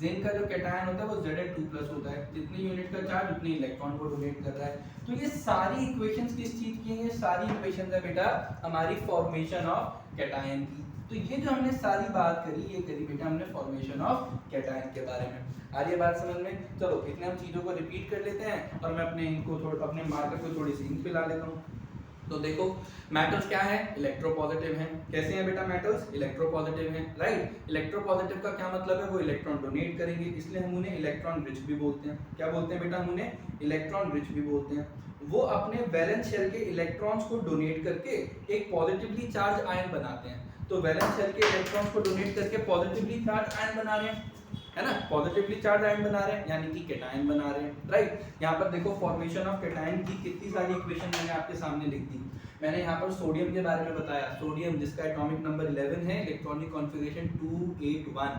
जिंक का जो कैटायन होता है वो Zn2+ होता है, जितनी यूनिट का चार्ज उतने इलेक्ट्रॉन को डोनेट कर रहा है। तो ये सारी इक्वेशंस किस चीज की हैं? ये सारी इक्वेशंस है बेटा हमारी फॉर्मेशन ऑफ कैटायन की। तो ये जो हमने सारी बात करी, ये करी बेटा हमने फॉर्मेशन ऑफ कैटायन के बारे में। आ रही है बात समझ में? चलो इतने हम चीजों को रिपीट कर लेते हैं और मैं अपने मार्कर को थोड़ी सी इंक पे ला लेता हूँ। तो देखो मेटल्स क्या है? इलेक्ट्रोपॉजिटिव हैं। कैसे हैं बेटा मेटल्स? इलेक्ट्रोपॉजिटिव हैं, राइट। इलेक्ट्रोपॉजिटिव का क्या मतलब है? वो इलेक्ट्रॉन डोनेट करेंगे, इसलिए हम उन्हें इलेक्ट्रॉन रिच भी बोलते हैं। क्या बोलते हैं बेटा? हम उन्हें इलेक्ट्रॉन रिच भी बोलते हैं। वो अपने वैलेंस शेल के इलेक्ट्रॉन्स को डोनेट करके एक पॉजिटिवली चार्ज आयन बनाते हैं। तो वैलेंस शेल के इलेक्ट्रॉन्स को डोनेट करके पॉजिटिवली चार्ज आयन बना रहे हैं, है ना, पॉजिटिवली चार्ज आयन बना रहे हैं, यानी कि कैटायन बना रहे हैं, राइट। यहाँ पर देखो फॉर्मेशन ऑफ कैटायन की कितनी सारी इक्वेशन मैंने आपके सामने लिख दी। मैंने यहाँ पर सोडियम के बारे में बताया, सोडियम जिसका एटॉमिक नंबर 11 है, इलेक्ट्रॉनिक कॉन्फ़िगरेशन 281।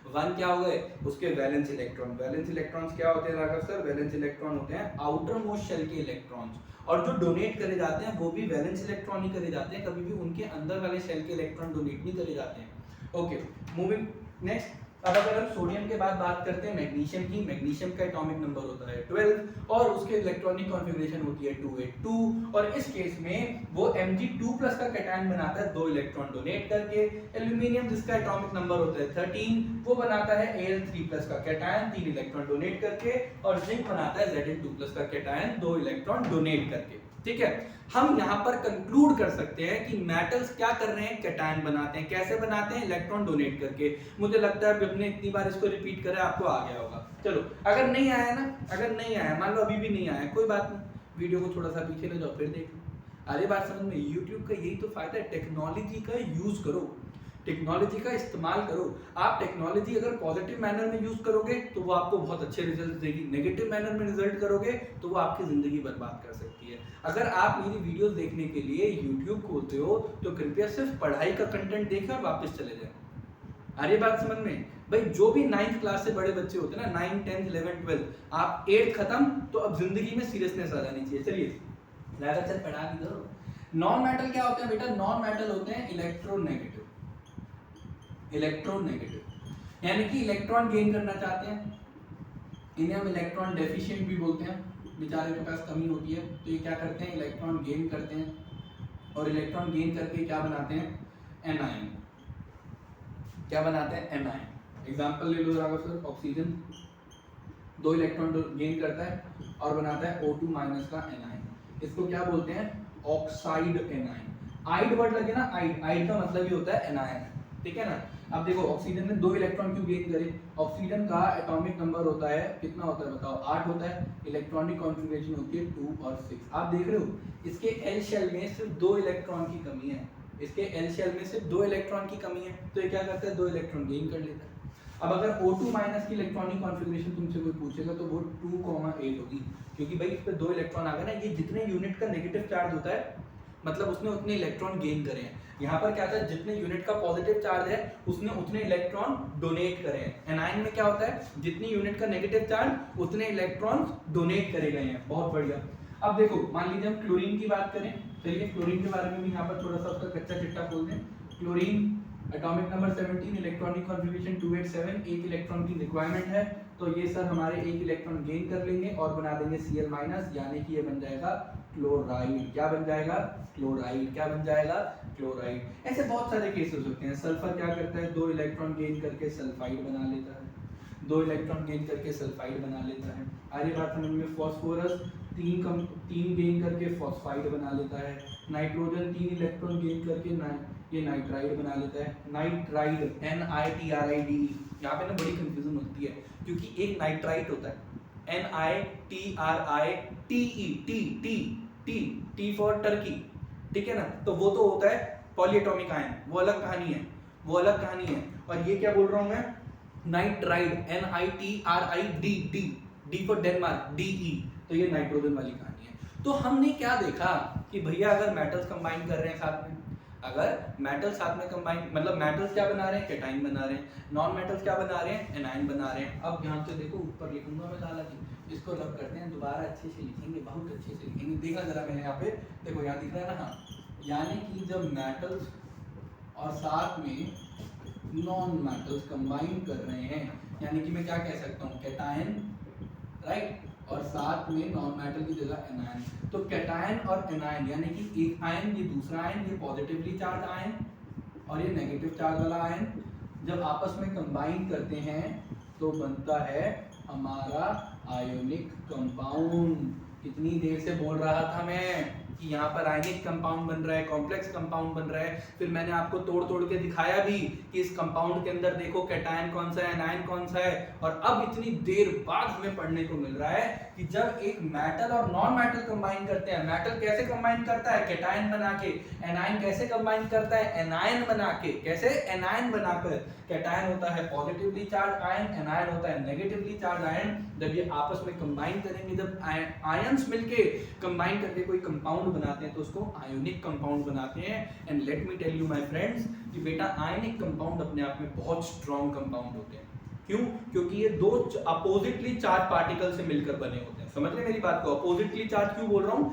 1 क्या हो गए? उसके वैलेंस इलेक्ट्रॉन। वैलेंस इलेक्ट्रॉन्स क्या होते हैं राघव सर? वैलेंस इलेक्ट्रॉन होते हैं आउटर मोस्ट शेल के इलेक्ट्रॉन्स, और जो डोनेट करे जाते हैं वो भी वैलेंस इलेक्ट्रॉन ही करे जाते हैं, कभी भी उनके अंदर वाले शेल के इलेक्ट्रॉन डोनेट नहीं करे जाते हैं। Okay, moving next. अब अगर हम सोडियम के बाद बात करते हैं मैग्नीशियम की, मैग्नीशियम का एटॉमिक नंबर होता है 12 और उसके इलेक्ट्रॉनिक कॉन्फ़िगरेशन होती है 282, और इस केस में वो Mg2+ का कैटायन बनाता है 2 इलेक्ट्रॉन डोनेट करके। एल्यूमिनियम जिसका एटॉमिक नंबर होता है 13, वो बनाता है Al3+ का कैटायन 3 इलेक्ट्रॉन डोनेट करके, और जिंक बनाता है Zn2+ का कैटायन 2 इलेक्ट्रॉन डोनेट करके। ठीक है, हम यहाँ पर कंक्लूड कर सकते हैं कि मेटल्स क्या कर रहे हैं? कैटायन बनाते हैं। कैसे बनाते हैं? इलेक्ट्रॉन डोनेट करके। मुझे लगता है हमने इतनी बार इसको रिपीट करा, आपको आ गया होगा। चलो अगर नहीं आया ना, अगर नहीं आया, मान लो अभी भी नहीं आया, कोई बात नहीं, वीडियो को थोड़ा सा पीछे ले जाओ, फिर देख लो। अरे बात समझ में? यूट्यूब का यही तो फायदा है, टेक्नोलॉजी का यूज करो, टेक्नोलॉजी का इस्तेमाल करो। आप टेक्नोलॉजी अगर पॉजिटिव मैनर में यूज करोगे तो वो आपको बहुत अच्छे रिजल्ट देगी, नेगेटिव मैनर में रिजल्ट करोगे तो वो आपकी जिंदगी बर्बाद कर सकती है। अगर आप मेरी वीडियोस देखने के लिए यूट्यूब खोलते हो तो कृपया सिर्फ पढ़ाई का कंटेंट देखें और वापस चले जाएं। अरे बात समझ में? भाई जो भी 9th क्लास से बड़े बच्चे होते हैं ना, 9, 10, 11, 12, आप 8 खत्म तो अब जिंदगी में सीरियसनेस आ जानी चाहिए। चलिए लगातार पढ़ा भी दो। नॉन मेटल क्या होते हैं बेटा? नॉन मेटल होते हैं इलेक्ट्रोनेगेटिव, इलेक्ट्रोनेगेटिव यानी कि इलेक्ट्रॉन गेन करना चाहते हैं, इन्हें हम इलेक्ट्रॉन डेफिशिएंट भी बोलते हैं, बेचारे के पास कमी होती है, तो ये क्या करते हैं? इलेक्ट्रॉन गेन करते हैं, और इलेक्ट्रॉन गेन करके क्या बनाते हैं? एनायन। क्या बनाते हैं? एनायन। एग्जांपल ले लो Raghav sir, oxygen 2 electron gain करता है और बनाता है O2- का एनायन। इसको क्या बोलते हैं? Oxide anion. आइड वर्ड लगे ना, आइड, आइड का मतलब ही होता है एनायन। ठीक है ना। अब देखो ऑक्सीजन ने 2 इलेक्ट्रॉन क्यों गेन करे, ऑक्सीजन का एटॉमिक नंबर होता है कितना होता है बताओ, 8 होता है, इलेक्ट्रॉनिक कॉन्फ़िगरेशन होती है 2 और 6। आप देख रहे हो इसके एल शेल में सिर्फ 2 इलेक्ट्रॉन की कमी है, इसके एल शेल में सिर्फ 2 इलेक्ट्रॉन की कमी है, तो ये क्या करता है 2 इलेक्ट्रॉन गेन कर लेता है। अब अगर O2 माइनस की इलेक्ट्रॉनिक कॉन्फ़िगरेशन तुमसे कोई पूछेगा तो वो 2,8 होगी, क्योंकि भाई इस पे 2 इलेक्ट्रॉन आ गए ना, ये जितने यूनिट का नेगेटिव चार्ज होता है मतलब उसने उतने इलेक्ट्रॉन गेन करे हैं। यहाँ पर क्या था, जितने यूनिट का पॉजिटिव चार्ज है उसने उतने इलेक्ट्रॉन डोनेट करे हैं। एनायन में क्या होता है, जितनी यूनिट का नेगेटिव चार्ज उतने इलेक्ट्रॉन डोनेट करे गए हैं। बहुत बढ़िया। अब देखो मान लीजिए हम क्लोरीन की बात करें, चलिए क्लोरीन के बारे में भी यहाँ पर थोड़ा सा उसका कच्चा चिट्ठा खोल दें। Chlorine atomic number 17, electronic configuration 287, एक इलेक्ट्रॉन की रिक्वायरमेंट है, तो ये सर हमारे एक इलेक्ट्रॉन गेन कर लेंगे और बना देंगे Cl-, यानी कि ये बन जाएगा क्लोराइड। क्या बन जाएगा, क्लोराइड। क्या बन जाएगा, क्लोराइड। ऐसे बहुत सारे केसेस होते हैं। सल्फर क्या करता है, 2 इलेक्ट्रॉन गेन करके सल्फाइड बना लेता है, 2 इलेक्ट्रॉन गेन करके सल्फाइड बना लेता है। आ रही बात समझ में। फॉस्फोरस 3 गेन करके फॉस्फाइड बना लेता है। नाइट्रोजन 3 इलेक्ट्रॉन गेन करके ये नाइट्राइड बना लेता है। नाइट्राइड NITRIDE, यहाँ पे ना बड़ी कंफ्यूजन होती है क्योंकि एक नाइट्राइट होता है NITRITE, टी फॉर टर्की, ठीक है ना, तो वो तो होता है पॉलीएटॉमिक आयन, वो अलग कहानी है, वो अलग कहानी है। और ये क्या बोल रहा हूँ मैं, nitride NITRIDE, D for Denmark, DE, तो ये नाइट्रोजन वाली कहानी है। तो हमने क्या देखा कि भैया अगर मेटल्स कंबाइन कर रहे हैं साथ में, अगर मेटल साथ में कंबाइन मतलब मेटल्स क्या बना रहे हैं, कैटाइन बना रहे हैं, नॉन मेटल्स क्या बना रहे हैं, एनाइन बना रहे हैं। अब यहाँ से देखो ऊपर लिखूंगा मैं लाला जी, इसको रब करते हैं, दोबारा अच्छे से लिखेंगे, बहुत अच्छे से लिखेंगे। देखा जरा मैंने यहाँ पे, देखो यहाँ दिख रहा है ना, हाँ, यानी कि जब मेटल्स और साथ में नॉन मेटल्स कंबाइन कर रहे हैं, यानी कि मैं क्या कह सकता हूँ, कैटायन, राइट, और साथ में नॉन मेटल की जगह एनायन। तो कैटायन और एनायन यानी कि एक आयन, ये दूसरा आयन, ये पॉजिटिवली चार्ज आयन और ये नेगेटिव चार्ज वाला आयन, जब आपस में कंबाइन करते हैं तो बनता है हमारा आयोनिक कंपाउंड। कितनी देर से बोल रहा था मैं कि यहाँ पर आयनिक कंपाउंड बन रहा है, कॉम्प्लेक्स कंपाउंड बन रहा है। फिर मैंने आपको तोड़ तोड़ के दिखाया भी कि इस कंपाउंड के अंदर देखो कैटायन कौन सा है, एनायन कौन सा है। और अब इतनी देर बाद हमें पढ़ने को मिल रहा है कि जब एक मेटल और नॉन मेटल कंबाइन करते हैं, मेटल कैसे कंबाइन करता है, कैटायन बना के, एनायन कैसे कंबाइन करता है, एनायन बना के। कैसे, एनायन बनाकर। कैटायन होता है पॉजिटिवली चार्ज आयन, एनायन होता है नेगेटिवली चार्ज आयन। जब ये आपस में कंबाइन करेंगे, जब आयंस मिलके कंबाइन करके कोई कंपाउंड बनाते हैं तो उसको आयोनिक कंपाउंड बनाते हैं। And let me tell you my friends कि बेटा आयोनिक कंपाउंड अपने आप में बहुत स्ट्रॉन्ग कंपाउंड होते हैं। क्यों? क्योंकि ये दो अपोजिटली चार्ज पार्टिकल से मिलकर बने होते हैं। समझ रहे मेरी बात को? अपोजिटली चार्ज क्यों बोल रहा हूँ?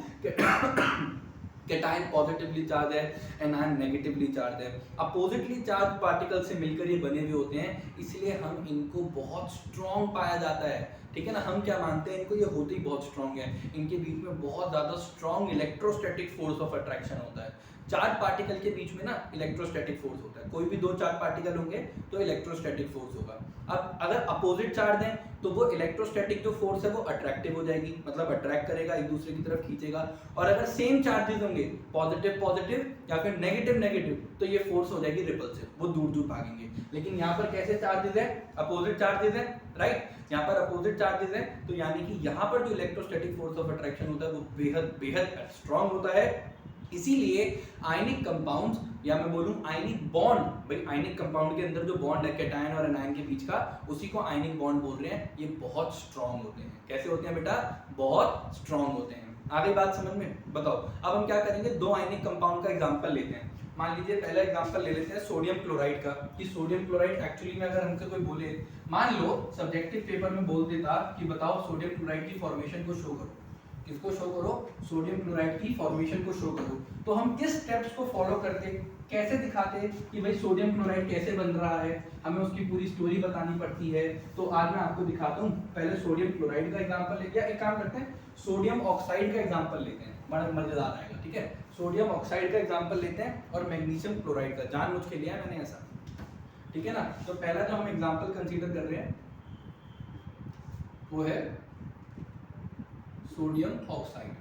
कैटायन पॉजिटिवली चार्ज है, एनायन नेगेटिवली चार्ज है। अपोजिटली चार्ज पार्टिकल से मिलकर ये बने हुए होते हैं, इसलिए हम इनको बहुत स्ट्रॉन्ग पाया जाता है। ठीक है ना, हम क्या मानते हैं इनको, ये होते ही बहुत स्ट्रॉन्ग है। इनके बीच में बहुत ज्यादा strong electrostatic force of attraction होता है। चार्ज पार्टिकल के बीच में ना इलेक्ट्रोस्टैटिक फोर्स होता है। कोई भी दो चार्ज पार्टिकल होंगे तो इलेक्ट्रोस्टैटिक फोर्स होगा। अब अगर अपोजिट चार्ज है तो वो इलेक्ट्रोस्टैटिक जो फोर्स है वो अट्रैक्टिव हो जाएगी, मतलब अट्रैक्ट करेगा, एक दूसरे की तरफ खींचेगा। और अगर सेम चार्जेस होंगे, पॉजिटिव पॉजिटिव या फिर नेगेटिव नेगेटिव, तो ये फोर्स हो जाएगी रिपल्सिव, वो दूर दूर भागेंगे। लेकिन यहाँ पर कैसे चार्जेस है, अपोजिट चार्जेस है, राइट, यहाँ पर अपोजिट चार्जेस है, तो यानी कि यहाँ पर जो इलेक्ट्रोस्टैटिक फोर्स ऑफ अट्रैक्शन होता है वो बेहद बेहद स्ट्रॉन्ग होता है। इसीलिए आयनिक कंपाउंड्स, या मैं बोलूं आयनिक बॉन्ड, भाई आयनिक कंपाउंड के अंदर जो बॉन्ड है कैटायन और एनायन के बीच का, उसी को आयनिक बॉन्ड बोल रहे हैं। ये बहुत स्ट्रॉन्ग होते हैं। कैसे होते हैं बेटा? बहुत स्ट्रॉन्ग होते हैं। आगे बात समझ में? बताओ अब हम क्या करेंगे, दो आयनिक कंपाउंड का एग्जांपल लेते हैं। मान लीजिए पहला एग्जांपल ले लेते हैं सोडियम क्लोराइड का, कि सोडियम क्लोराइड एक्चुअली में अगर हमसे कोई बोले, मान लो सब्जेक्टिव पेपर में बोल देता कि बताओ सोडियम क्लोराइड की फॉर्मेशन को शो करो। किसको शो करो? सोडियम क्लोराइड की फॉर्मेशन को शो करो। तो हम किस स्टेप्स को फॉलो करते, कैसे दिखाते कि भाई सोडियम क्लोराइड कैसे बन रहा है, हमें उसकी पूरी स्टोरी बतानी पड़ती है। तो आज मैं आपको दिखाता हूँ। पहले सोडियम क्लोराइड का एग्जांपल लेते हैं, एक काम करते हैं सोडियम ऑक्साइड का एग्जांपल लेते हैं, बड़ा मजेदार आएगा। ठीक है, सोडियम ऑक्साइड का एग्जांपल लेते हैं और मैग्नीशियम क्लोराइड का, जानबूझ के लिया मैंने ऐसा। ठीक है ना, तो पहला जो हम एग्जांपल कंसीडर कर रहे हैं वो है सोडियम ऑक्साइड।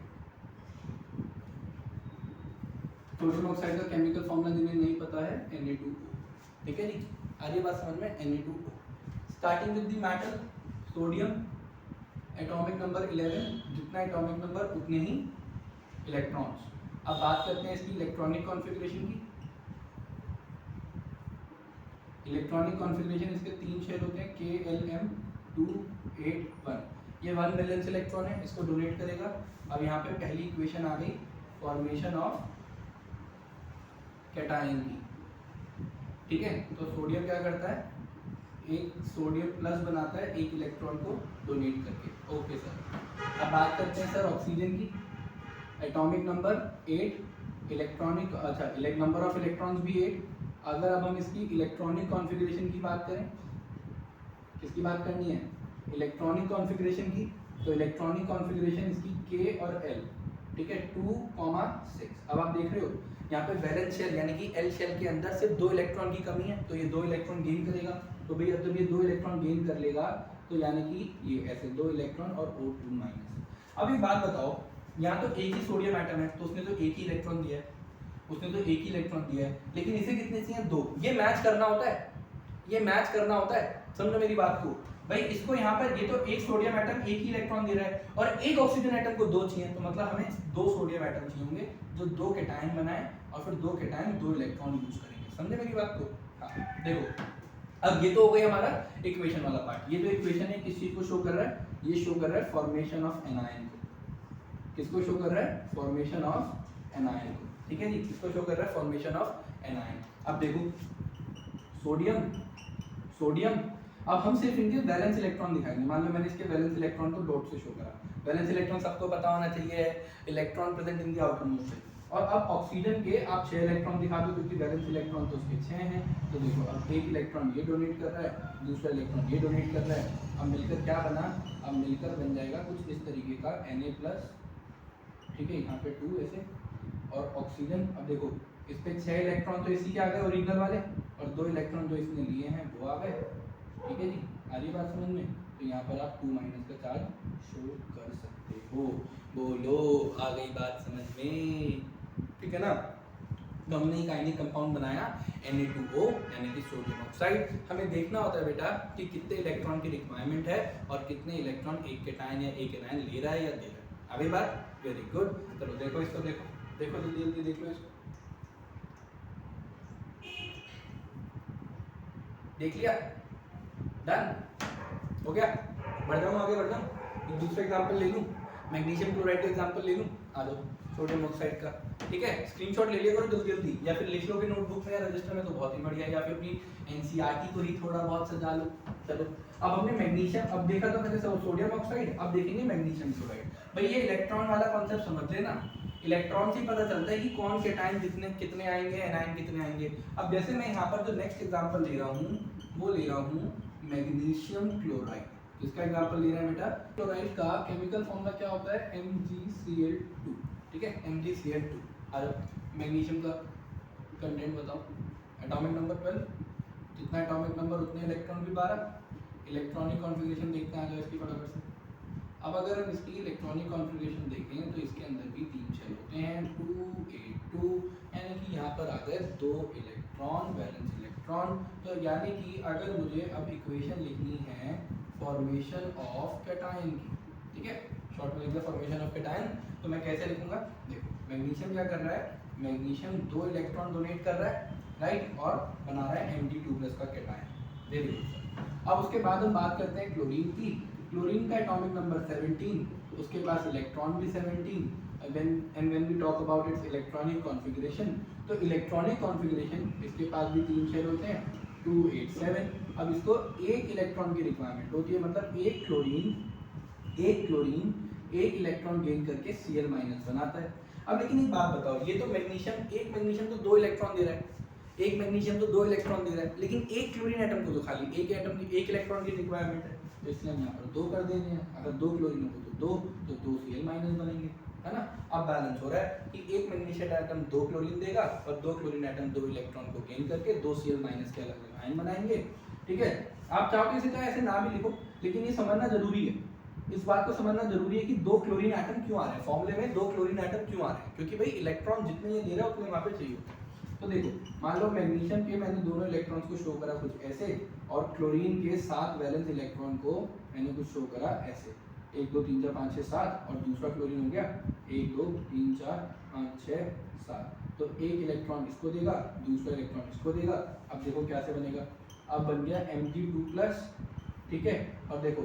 सोडियम ऑक्साइड का केमिकल फॉर्मूला जिन्हें नहीं पता है Na2O। ठीक है जी, आ रही है बात समझ में? Na2O। Starting with the metal sodium, atomic number 11, जितना एटॉमिक नंबर उतने ही इलेक्ट्रॉन्स। अब बात करते हैं इसकी इलेक्ट्रॉनिक कॉन्फ़िगरेशन की। इलेक्ट्रॉनिक कॉन्फ़िगरेशन इसके 3 शेल होते हैं, KLm281। ये 1 वैलेंस इलेक्ट्रॉन है, इसको डोनेट करेगा। अब यहाँ पे पहली इक्वेशन आ गई फॉर्मेशन ऑफ कैटायन की, ठीक है। तो सोडियम क्या करता है, एक सोडियम प्लस बनाता है एक इलेक्ट्रॉन को डोनेट करके। Okay sir. अब बात करते हैं सर ऑक्सीजन की। Atomic number 8, electronic number of electrons भी 8। अगर अब हम इसकी इलेक्ट्रॉनिक कॉन्फ़िगरेशन की बात करें, किसकी बात करनी है, इलेक्ट्रॉनिक कॉन्फ़िगरेशन की, तो इलेक्ट्रॉनिक कॉन्फ़िगरेशन इसकी K और L, ठीक है, 2,6। अब आप देख रहे हो यहाँ पे वैलेंस शेल यानी कि L शेल के अंदर सिर्फ 2 इलेक्ट्रॉन की कमी है, तो ये 2 इलेक्ट्रॉन गेन करेगा। तो भैया जब ये 2 इलेक्ट्रॉन गेन कर लेगा तो यानी कि ये ऐसे 2 इलेक्ट्रॉन और O2-। अब एक बात बताओ, यहाँ तो एक ही सोडियम एटम है तो उसने तो एक ही इलेक्ट्रॉन दिया है, लेकिन इसे कितने चाहिए, 2। ये मैच करना होता है, समझो मेरी बात को भाई। इसको यहाँ पर ये तो एक सोडियम एटम एक ही इलेक्ट्रॉन दे रहा है और एक ऑक्सीजन एटम को 2 चाहिए, तो मतलब हमें 2 सोडियम एटम चाहिए होंगे जो 2 कैटायन बनाए और फिर 2 कैटायन 2 इलेक्ट्रॉन यूज करेंगे। समझे मेरी बात को? हाँ देखो, अब ये तो हो गई हमारा इक्वेशन वाला पार्ट। ये जो इक्वेशन है किस चीज को शो कर रहा है, ये शो कर रहा है फॉर्मेशन ऑफ एनायन को। किसको शो कर रहा है, फॉर्मेशन ऑफ एनायन को, ठीक है जी, किसको शो कर रहा है, फॉर्मेशन ऑफ एनायन। अब देखो सोडियम, अब हम सिर्फ इनके वैलेंस इलेक्ट्रॉन दिखाएंगे। मान लो मैंने इसके वैलेंस इलेक्ट्रॉन को डॉट से शो करा। वैलेंस इलेक्ट्रॉन सबको पता होना चाहिए, electron present in the outermost shell. और अब ऑक्सीजन के आप 6 इलेक्ट्रॉन दिखा दो क्योंकि वैलेंस इलेक्ट्रॉन तो उसके 6 हैं। तो देखो अब एक इलेक्ट्रॉन ये डोनेट कर रहा है, दूसरा इलेक्ट्रॉन ये डोनेट कर रहा है। अब मिलकर क्या बना, अब मिलकर बन जाएगा कुछ इस तरीके का Na+, ठीक है, यहाँ पे 2 ऐसे। और ऑक्सीजन, अब देखो इस पे 6 इलेक्ट्रॉन तो इसी के आ गए ओरिजिनल वाले, और 2 इलेक्ट्रॉन जो इसने लिए हैं वो आ गए, ठीक है जी, आ रही बात समझ में? तो यहाँ पर आप 2- का चार्ज शो कर सकते हो। बोलो आ गई बात समझ में? ठीक है ना। तो हमने एक आयनिक कंपाउंड बनाया Na2O यानी कि सोडियम ऑक्साइड। हमें देखना होता है बेटा कि कितने इलेक्ट्रॉन की रिक्वायरमेंट है और कितने इलेक्ट्रॉन एक कैटायन या एक एनायन ले रहा है या दे रहा है। अभी बात वेरी गुड। चलो देखो इसको, देखो जल्दी देख लो इसको। देख लिया, डन हो गया। आगे बढ़ जाऊँ, एक दूसरा एग्जांपल ले लूँ, मैग्नीशियम क्लोराइड का एग्जांपल ले लूँ। आ जाओ, सोडियम ऑक्साइड का, ठीक है। स्क्रीनशॉट ले लिया करो जल्दी, या फिर लिख लोगे नोटबुक में या रजिस्टर में तो बहुत ही बढ़िया, या फिर अपनी एनसीईआरटी को ही थोड़ा बहुत सजा लो। चलो अब हमने मैग्नीशियम, अब देखा तो मैंने सोडियम ऑक्साइड, अब देखेंगे मैग्नीशियम क्लोराइड। भाई ये इलेक्ट्रॉन वाला कॉन्सेप्ट समझ लेना, इलेक्ट्रॉन से पता चलता है कि कौन कैटायन कितने आएंगे, एनायन कितने आएंगे। अब जैसे मैं यहाँ पर जो नेक्स्ट एग्जांपल ले रहा हूँ वो ले रहा हूँ मैग्नीशियम क्लोराइड। इसका एग्जांपल ले रहे हैं बेटा, क्लोराइड का केमिकल फॉर्मूला क्या होता है, MgCl2, ठीक है, MgCl2। और मैग्नीशियम का कंटेंट बताओ, एटॉमिक नंबर 12, जितना एटॉमिक नंबर उतने इलेक्ट्रॉन भी 12। इलेक्ट्रॉनिक कॉन्फ़िगरेशन देखते हैं, आ जाओ इसकी फटाफट से। अब अगर हम इसकी इलेक्ट्रॉनिक कॉन्फ़िगरेशन देखें तो इसके अंदर भी 3 शेल होते हैं, 2a2, यानी कि यहाँ पर आ गए 2 इलेक्ट्रॉन, वैलेंस इलेक्ट्रॉन। तो यानी कि अगर मुझे अब इक्वेशन लिखनी है फॉर्मेशन ऑफ कैटायन की, ठीक है, शॉर्ट में लिख दिया फॉर्मेशन ऑफ कैटायन, तो मैं कैसे लिखूंगा, देखो मैग्नीशियम क्या कर रहा है, मैग्नीशियम 2 इलेक्ट्रॉन डोनेट कर रहा है, राइट, और बना रहा है Mg2+ का कैटायन। Very good. अब उसके बाद हम बात करते हैं क्लोरीन की। क्लोरीन का एटॉमिक नंबर 17, उसके पास इलेक्ट्रॉन भी 17। and when we talk about its electronic configuration, तो इलेक्ट्रॉनिक कॉन्फ़िगरेशन इसके पास भी 3 शेल होते हैं, 287। अब इसको एक इलेक्ट्रॉन की रिक्वायरमेंट होती है, मतलब एक क्लोरीन एक इलेक्ट्रॉन गेन करके Cl- बनाता है। अब लेकिन एक बात बताओ, ये तो एक मैग्नीशियम तो 2 इलेक्ट्रॉन दे रहा है, लेकिन एक क्लोरीन एटम को तो खाली एक इलेक्ट्रॉन की रिक्वायरमेंट है, तो इसलिए हम यहाँ पर 2 कर देंगे। अगर 2 क्लोरीन हो तो 2 Cl- बनेंगे, है ना। अब बैलेंस हो रहा है कि एक मैग्नीशियम एटम 2 क्लोरीन देगा और 2 क्लोरीन एटम 2 इलेक्ट्रॉन को गेन करके 2 Cl- के अलग अलग आयन बनाएंगे, ठीक है। आप चाहो तो इसे चाहे ऐसे ना भी लिखो, लेकिन ये समझना जरूरी है, इस बात को समझना जरूरी है कि 2 क्लोरीन एटम क्यों आ रहे हैं फॉर्मूले में, 2 क्लोरीन एटम क्यों आ रहे हैं, क्योंकि भाई इलेक्ट्रॉन जितने ये ले रहा है उतने वहाँ पे चाहिए होता है। तो देखो मान लो मैग्नीशियम के मैंने दोनों इलेक्ट्रॉन्स को शो करा कुछ ऐसे, और क्लोरीन के 7 वैलेंस इलेक्ट्रॉन को मैंने कुछ शो करा ऐसे, 1 2 3 4 5 6 7, और दूसरा क्लोरीन हो गया 1 2 3 4 5 6 7। तो एक इलेक्ट्रॉन इसको देगा, दूसरा इलेक्ट्रॉन इसको देगा। अब देखो क्या से बनेगा, अब बन गया Mg2+, ठीक है। और देखो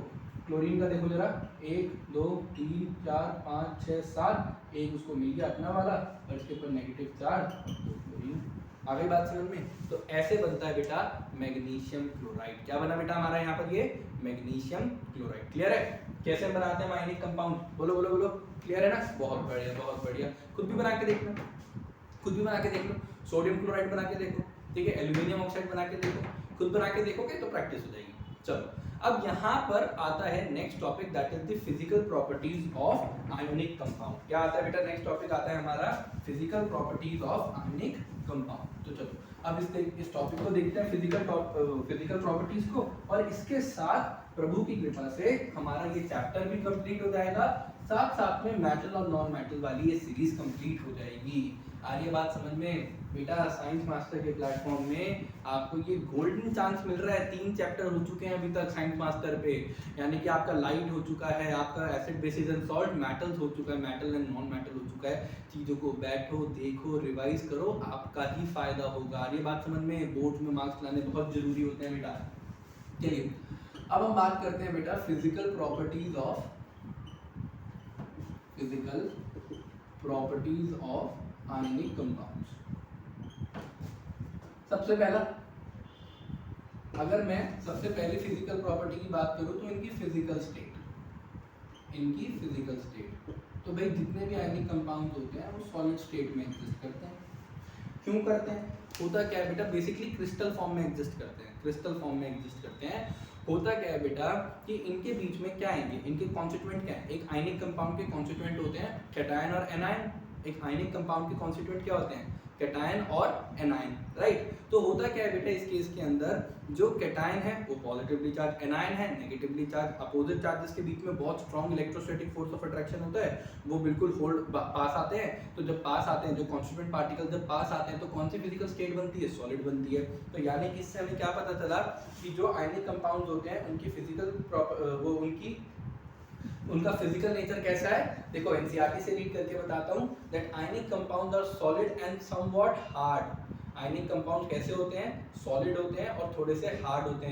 क्लोरीन का देखो जरा, 1 2 3 4 5 6 7, एक उसको मिल गया अपना वाला, और इसके ऊपर नेगेटिव चार्ज, तो क्लोरीन। आ गई बात समझ में? तो ऐसे बनता है बेटा मैग्नीशियम क्लोराइड। क्या बना बेटा हमारा यहाँ पर, ये मैग्नीशियम क्लोराइड। क्लियर है? कैसे बनाते हैं आयनिक कंपाउंड, बोलो बोलो बोलो, क्लियर है ना? बहुत बढ़िया बहुत बढ़िया, खुद भी बना के देख लो, खुद भी बना के देख लो। सोडियम क्लोराइड बना के देखो, ठीक है, एल्यूमिनियम ऑक्साइड बना के देखो, खुद बना के देखोगे तो प्रैक्टिस हो जाएगी। चलो अब यहाँ पर आता है next topic, that is the physical properties of ionic compound. क्या आता है बेटा नेक्स्ट टॉपिक आता है हमारा, physical properties of ionic compound. तो चलो अब इस टॉपिक को देखते हैं, फिजिकल प्रॉपर्टीज को, और इसके साथ प्रभु की कृपा से हमारा ये चैप्टर भी कंप्लीट हो जाएगा, साथ साथ में मेटल और नॉन मेटल वाली ये सीरीज कंप्लीट हो जाएगी। आ रही है बात समझ में? बेटा साइंस मास्टर के प्लेटफॉर्म में आपको ये गोल्डन चांस मिल रहा है, 3 चैप्टर हो चुके हैं अभी तक साइंस मास्टर पे, यानी कि आपका लाइट हो चुका है, आपका acid basis and salt, metals हो चुका है, मेटल एंड नॉन मेटल हो चुका है। चीज़ों को बैठो देखो रिवाइज करो, आपका ही फायदा होगा। आ रही है बात समझ में? बोर्ड में मार्क्स लाने बहुत जरूरी होते हैं बेटा। चलिए अब हम बात करते हैं बेटा physical properties of ionic compounds. सबसे पहला, अगर मैं सबसे पहले फिजिकल प्रॉपर्टी की बात करूं तो इनकी फिजिकल स्टेट। तो भाई जितने भी आयनिक कंपाउंड्स होते हैं वो सॉलिड स्टेट में एग्जिस्ट करते हैं। क्यों करते हैं? होता क्या है बेटा, बेसिकली क्रिस्टल फॉर्म में एग्जिस्ट करते हैं। होता क्या है बेटा कि इनके बीच में क्या आएंगे, इनके कॉन्स्टिट्यूएंट क्या है? एक आयनिक कंपाउंड के कॉन्स्टिट्यूएंट होते हैं कैटायन और एनायन। एक आयनिक कंपाउंड के कॉन्स्टिट्यूएंट क्या होते हैं? कैटायन और एनायन, राइट। तो होता क्या है बेटा इस केस के अंदर, जो कैटायन है वो पॉजिटिवली चार्ज, एनायन है नेगेटिवली चार्ज। अपोजिट चार्जेस के बीच में बहुत strong electrostatic force of attraction होता है, वो बिल्कुल होल्ड पास आते हैं। तो जब पास आते हैं, जो कॉन्स्टिट्यूएंट पार्टिकल जब पास आते हैं तो कौन सी फिजिकल स्टेट बनती है? सॉलिड बनती है। तो यानी कि इससे हमें क्या पता चला कि जो आयनिक कंपाउंड्स होते हैं उनकी फिजिकल उनका फिजिकल नेचर कैसा है? देखो एनसीईआरटी से रीड करके बताता हूँ, that ionic compounds are solid and somewhat hard. Ionic compound कैसे होते हैं? सॉलिड होते हैं और थोड़े से हार्ड होते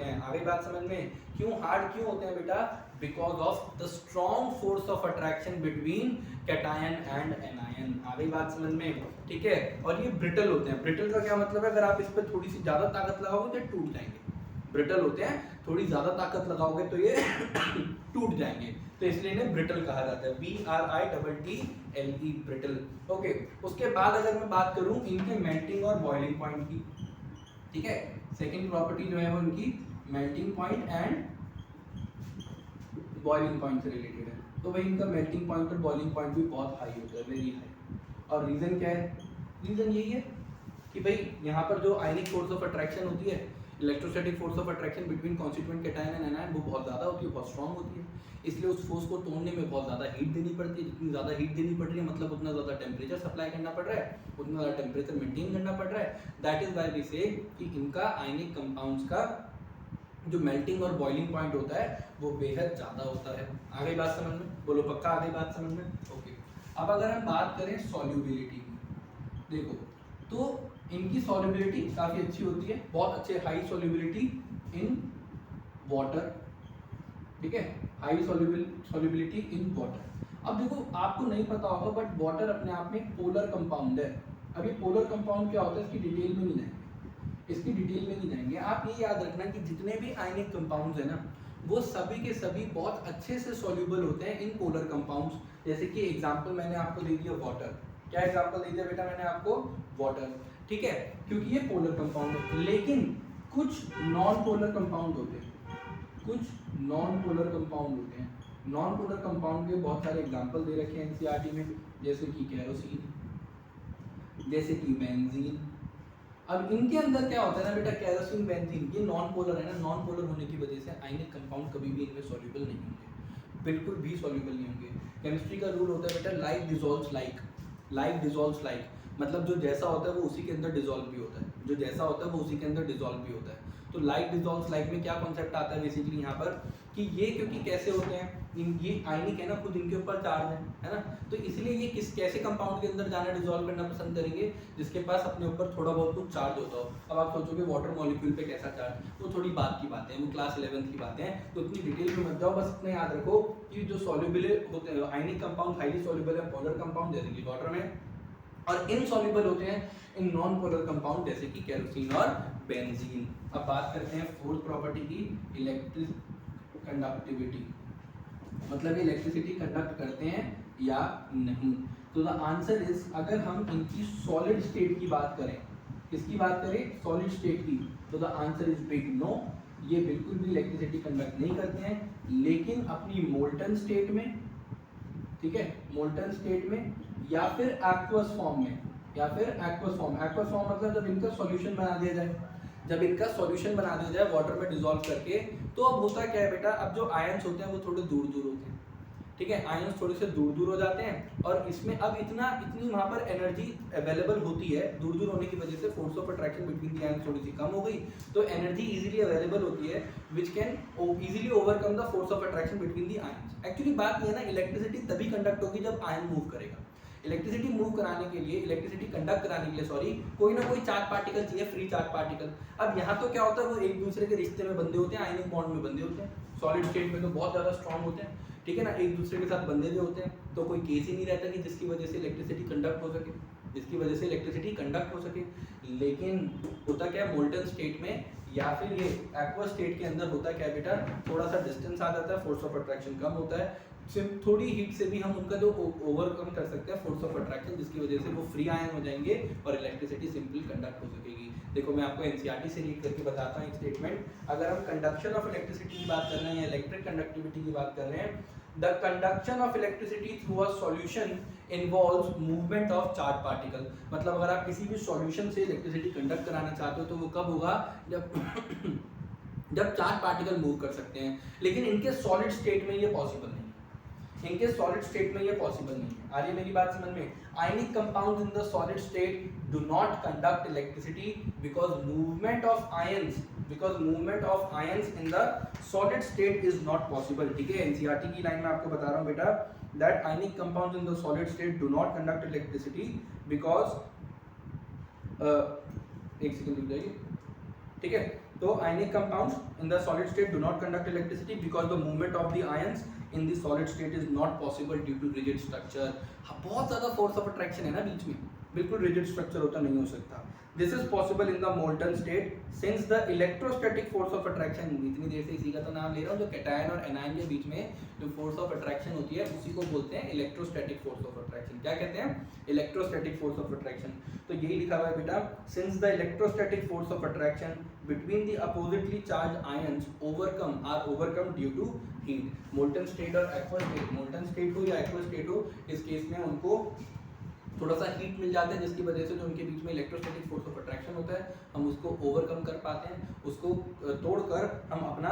हैं। आगे बात समझ में? क्यों हार्ड क्यों होते हैं बेटा? Because of the strong force of attraction between cation and anion. आगे बात समझ में? ठीक है। और ये ब्रिटल होते हैं। ब्रिटल का क्या मतलब है? अगर आप इस पर थोड़ी सी ज्यादा ताकत लगाओगे तो टूट जाएंगे। ब्रिटल होते हैं, थोड़ी ज्यादा ताकत लगाओगे तो ये टूट जाएंगे, तो इसलिए इन्हें ब्रिटल कहा जाता है, BRITTLE ब्रिटल। ओके, उसके बाद अगर मैं बात करूं इनके मेल्टिंग और बॉइलिंग पॉइंट की, ठीक है, सेकंड प्रॉपर्टी जो है वो इनकी melting point and boiling point से रिलेटेड है। तो भाई इनका मेल्टिंग पॉइंट और बॉइलिंग पॉइंट भी बहुत हाई होता है, वेरी हाई। और रीजन क्या है? रीजन यही है कि भाई यहाँ पर जो आयनिक फोर्स ऑफ अट्रैक्शन होती है, electrostatic force of attraction between constituent cation and anion, वो बहुत ज़्यादा होती है, बहुत स्ट्रॉन्ग होती है। इसलिए उस फोर्स को तोड़ने में बहुत ज़्यादा हीट देनी पड़ती है। जितनी ज़्यादा हीट देनी पड़ रही है मतलब उतना ज़्यादा टेम्परेचर सप्लाई करना पड़ रहा है, उतना ज़्यादा टेम्परेचर मेंटेन करना पड़ रहा है। दैट इज वाई वी से कि इनका आयनिक कंपाउंड्स का जो मेल्टिंग और बॉइलिंग पॉइंट होता है वो बेहद ज़्यादा होता है। आगे बात समझ में? बोलो पक्का आगे बात समझ में? ओके। अब अगर हम बात करें सॉल्युबिलिटी की, देखो तो इनकी सॉल्युबिलिटी काफ़ी अच्छी होती है, बहुत अच्छे हाई सॉल्युबिलिटी इन वाटर, ठीक है, हाई सॉल्युबिलिटी इन वाटर। अब देखो आपको नहीं पता होगा बट वाटर अपने आप में पोलर कंपाउंड है। अब ये पोलर कंपाउंड क्या होता है इसकी डिटेल में नहीं जाएंगे। आप ये याद रखना कि जितने भी आयनिक कंपाउंड्स है ना वो सभी के सभी बहुत अच्छे से सॉल्युबल होते हैं इन पोलर कंपाउंड्स। जैसे कि एग्जांपल मैंने आपको दे दिया वाटर। क्या एग्जांपल दे दिया बेटा मैंने आपको? वाटर, ठीक है, क्योंकि ये पोलर कंपाउंड है। लेकिन कुछ नॉन पोलर कंपाउंड होते हैं, नॉन पोलर कंपाउंड के बहुत सारे एग्जांपल दे रखे हैं एनसीईआरटी में, जैसे कि केरोसिन, जैसे कि बेंजीन। अब इनके अंदर क्या होता है ना बेटा, केरोसिन बेंजीन ये नॉन पोलर है ना, नॉन पोलर होने की वजह से आयनिक कंपाउंड कभी भी इनमें सॉल्युबल नहीं होंगे, बिल्कुल भी सॉल्युबल नहीं होंगे। केमिस्ट्री का रूल होता है बेटा लाइक डिसॉल्व्स लाइक, मतलब जो जैसा होता है वो उसी के अंदर डिजोल्व भी होता है, जो जैसा होता है वो उसी के अंदर डिजोल्व भी होता है। तो लाइक डिजोल्व्स लाइक में क्या कॉन्सेप्ट आता है बेसिकली यहाँ पर कि ये क्योंकि कैसे होते हैं, ये आयनिक है ना, खुद इनके ऊपर चार्ज है ना, तो इसलिए ये किस कैसे कंपाउंड के अंदर जाना डिजोल्व करना पसंद करेंगे, जिसके पास अपने ऊपर थोड़ा बहुत कुछ चार्ज होता हो। अब आप सोचोगे वाटर मॉलिक्यूल पे कैसा चार्ज, वो थोड़ी बात की बातें हैं, वो क्लास 11th की बातें हैं, तो इतनी डिटेल में मत जाओ, बस इतना याद रखो कि जो सॉल्युबल होते हैं आयनिक कंपाउंड हाईली सॉल्युबल है पोलर कंपाउंड जैसे कि वाटर में, और इनसॉल्युबल होते हैं इन नॉन पोलर कंपाउंड जैसे कि केरोसिन और बेंजीन। अब बात करते हैं फोर्थ प्रॉपर्टी की, इलेक्ट्रिक कंडक्टिविटी, मतलब ये इलेक्ट्रिसिटी कंडक्ट करते हैं या नहीं। तो द आंसर इज, अगर हम इनकी सॉलिड स्टेट की बात करें, किसकी बात करें, सॉलिड स्टेट की, तो the answer is big no, ये बिल्कुल भी इलेक्ट्रिसिटी कंडक्ट नहीं करते हैं। लेकिन अपनी मोल्टन स्टेट में, ठीक है, मोल्टन स्टेट में या फिर एक्वस फॉर्म में, या फिर एक्वस फॉर्म, एक्वस फॉर्म मतलब जब इनका सॉल्यूशन बना दिया जाए, जब इनका सॉल्यूशन बना दिया जाए वाटर में डिसॉल्व करके, तो अब होता क्या है बेटा, अब जो आयंस होते हैं वो थोड़े दूर दूर होते हैं, ठीक है, आयंस थोड़े से दूर दूर हो जाते हैं, और इसमें अब इतनी वहाँ पर एनर्जी अवेलेबल होती है, दूर दूर होने की वजह से force of attraction between the ions थोड़ी सी कम हो गई, तो एनर्जी इजीली अवेलेबल होती है which can easily overcome the force of attraction between the ions. Actually बात ये है ना, इलेक्ट्रिसिटी तभी कंडक्ट होगी जब आयन मूव करेगा। इलेक्ट्रिसिटी मूव कराने के लिए, इलेक्ट्रिसिटी कंडक्ट कराने के लिए सॉरी, कोई ना कोई चार्ज पार्टिकल चाहिए, फ्री चार्ज पार्टिकल। अब यहाँ तो क्या होता है, वो एक दूसरे के रिश्ते में बंधे होते हैं, आयनिक बॉन्ड में बंधे होते हैं, सॉलिड स्टेट में तो बहुत ज़्यादा स्ट्रॉन्ग होते हैं, ठीक है ना, एक दूसरे के साथ बंधे हुए होते हैं, तो कोई केस ही नहीं रहता कि जिसकी वजह से इलेक्ट्रिसिटी कंडक्ट हो सके, जिसकी वजह से इलेक्ट्रिसिटी कंडक्ट हो सके। लेकिन होता क्या है, मोल्टन स्टेट में या फिर ये एक्वस स्टेट के अंदर होता क्या है बेटा, थोड़ा सा डिस्टेंस आ जाता है, फोर्स ऑफ अट्रैक्शन कम होता है, सिर्फ थोड़ी हीट से भी हम उनका जो ओवरकम कर सकते हैं फोर्स ऑफ अट्रैक्शन, जिसकी वजह से वो फ्री आयन हो जाएंगे और इलेक्ट्रिसिटी सिंपली कंडक्ट हो सकेगी। देखो मैं आपको एनसीईआरटी से रीड करके बताता हूँ एक स्टेटमेंट, अगर हम कंडक्शन ऑफ इलेक्ट्रिसिटी की बात कर रहे हैं या इलेक्ट्रिक कंडक्टिविटी की बात कर रहे हैं, the conduction of electricity through a solution involves movement of charge particle. मतलब अगर आप किसी भी सॉल्यूशन से इलेक्ट्रिसिटी कंडक्ट कराना चाहते हो तो वो कब होगा, जब चार्ज पार्टिकल मूव कर सकते हैं। लेकिन इनके सॉलिड स्टेट में ये पॉसिबल नहीं, इनके सॉलिड स्टेट में ये पॉसिबल नहीं है। आ रही है मेरी बात समझ में? आयनिक compounds in the solid state do not conduct electricity because movement of ions in the solid state is not possible. ठीक है, एनसीईआरटी की लाइन में आपको बता रहा हूँ बेटा, that ionic compounds in the solid state do not conduct electricity because एक सेकंड रुक जाइए, ठीक है, तो ionic compounds in the solid state do not conduct electricity because the movement of the ions in the solid state is not possible due to rigid structure. बहुत ज्यादा फोर्स ऑफ अट्रैक्शन है ना बीच में, बिल्कुल रिजिड स्ट्रक्चर होता नहीं हो सकता। This is possible in the molten state since the electrostatic force of attraction, इतनी देर से इसी का तो नाम ले रहा हूँ, जो कैटायन और एनायन के बीच में जो फोर्स ऑफ अट्रैक्शन होती है उसी को बोलते हैं इलेक्ट्रोस्टैटिक फोर्स ऑफ अट्रैक्शन। क्या कहते हैं? Electrostatic force of attraction. तो यही लिखा हुआ है बेटा, since the electrostatic force of attraction between the oppositely charge ions overcome due to heat. Molten state और एक्वस स्टेट, मोल्टन स्टेट हो या एक्वस स्टेट हो, इस केस में उनको थोड़ा सा हीट मिल जाता है, जिसकी वजह से जो उनके बीच में इलेक्ट्रोस्टैटिक फोर्स ऑफ अट्रैक्शन होता है हम उसको ओवरकम कर पाते हैं, उसको तोड़कर हम अपना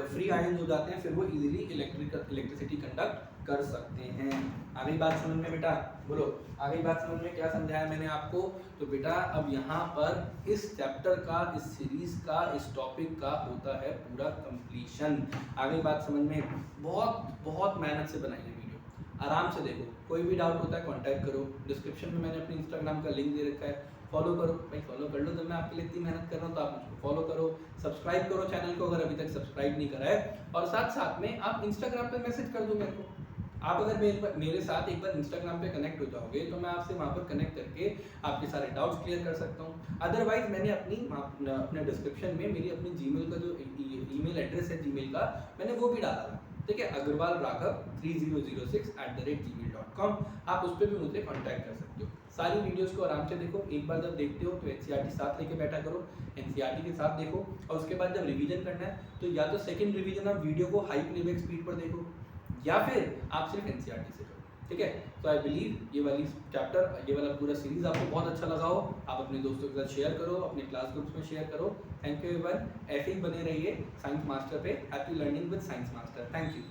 फ्री आयन हो जाते हैं, फिर वो इजीली इलेक्ट्रिसिटी कंडक्ट कर सकते हैं। आगे बात समझ में बेटा? बोलो आगे बात समझ में, क्या समझाया मैंने आपको? तो बेटा अब यहाँ पर इस चैप्टर का, इस सीरीज का, इस टॉपिक का होता है पूरा कंप्लीशन। आगे बात समझ में? बहुत मेहनत से बनाई है वीडियो, आराम से देखो, कोई भी डाउट होता है कांटेक्ट करो, डिस्क्रिप्शन में मैंने अपने इंस्टाग्राम का लिंक दे रखा है, फॉलो करो भाई, फॉलो कर लो, जब मैं आपके लिए इतनी मेहनत कर रहा हूँ तो आप मुझको फॉलो करो, सब्सक्राइब करो चैनल को अगर अभी तक सब्सक्राइब नहीं करा है, और साथ में आप इंस्टाग्राम पे मैसेज कर दो मेरे को। आप अगर मेरे साथ एक बार इंस्टाग्राम पे कनेक्ट हो जाओगे तो मैं आपसे वहाँ पर कनेक्ट करके आपके सारे डाउट्स क्लियर कर सकता हूँ। अदरवाइज मैंने अपने डिस्क्रिप्शन में मेरी अपनी जीमेल का जो ईमेल एड्रेस है जीमेल का, मैंने वो भी डाला था, ठीक है, agarwalraghav3006@gmail.com, आप उस पर भी मुझसे कॉन्टैक्ट कर सकते हो। सारी वीडियोस को आराम से देखो, एक बार जब देखते हो तो एनसीईआरटी साथ लेके बैठा करो, एनसीईआरटी के साथ देखो, और उसके बाद जब रिवीजन करना है तो या तो सेकंड रिवीजन आप वीडियो को हाई प्लेबैक स्पीड पर देखो, या फिर आप सिर्फ एनसीईआरटी से करो, ठीक है। तो आई बिलीव ये वाली चैप्टर, ये वाला पूरा सीरीज आपको बहुत अच्छा लगा हो, आप अपने दोस्तों के साथ शेयर करो, अपने क्लास ग्रुप्स में शेयर करो। थैंक यू एवरीवन, ऐसे ही बने रहिए साइंस मास्टर पे। Happy learning with science master. Thank you.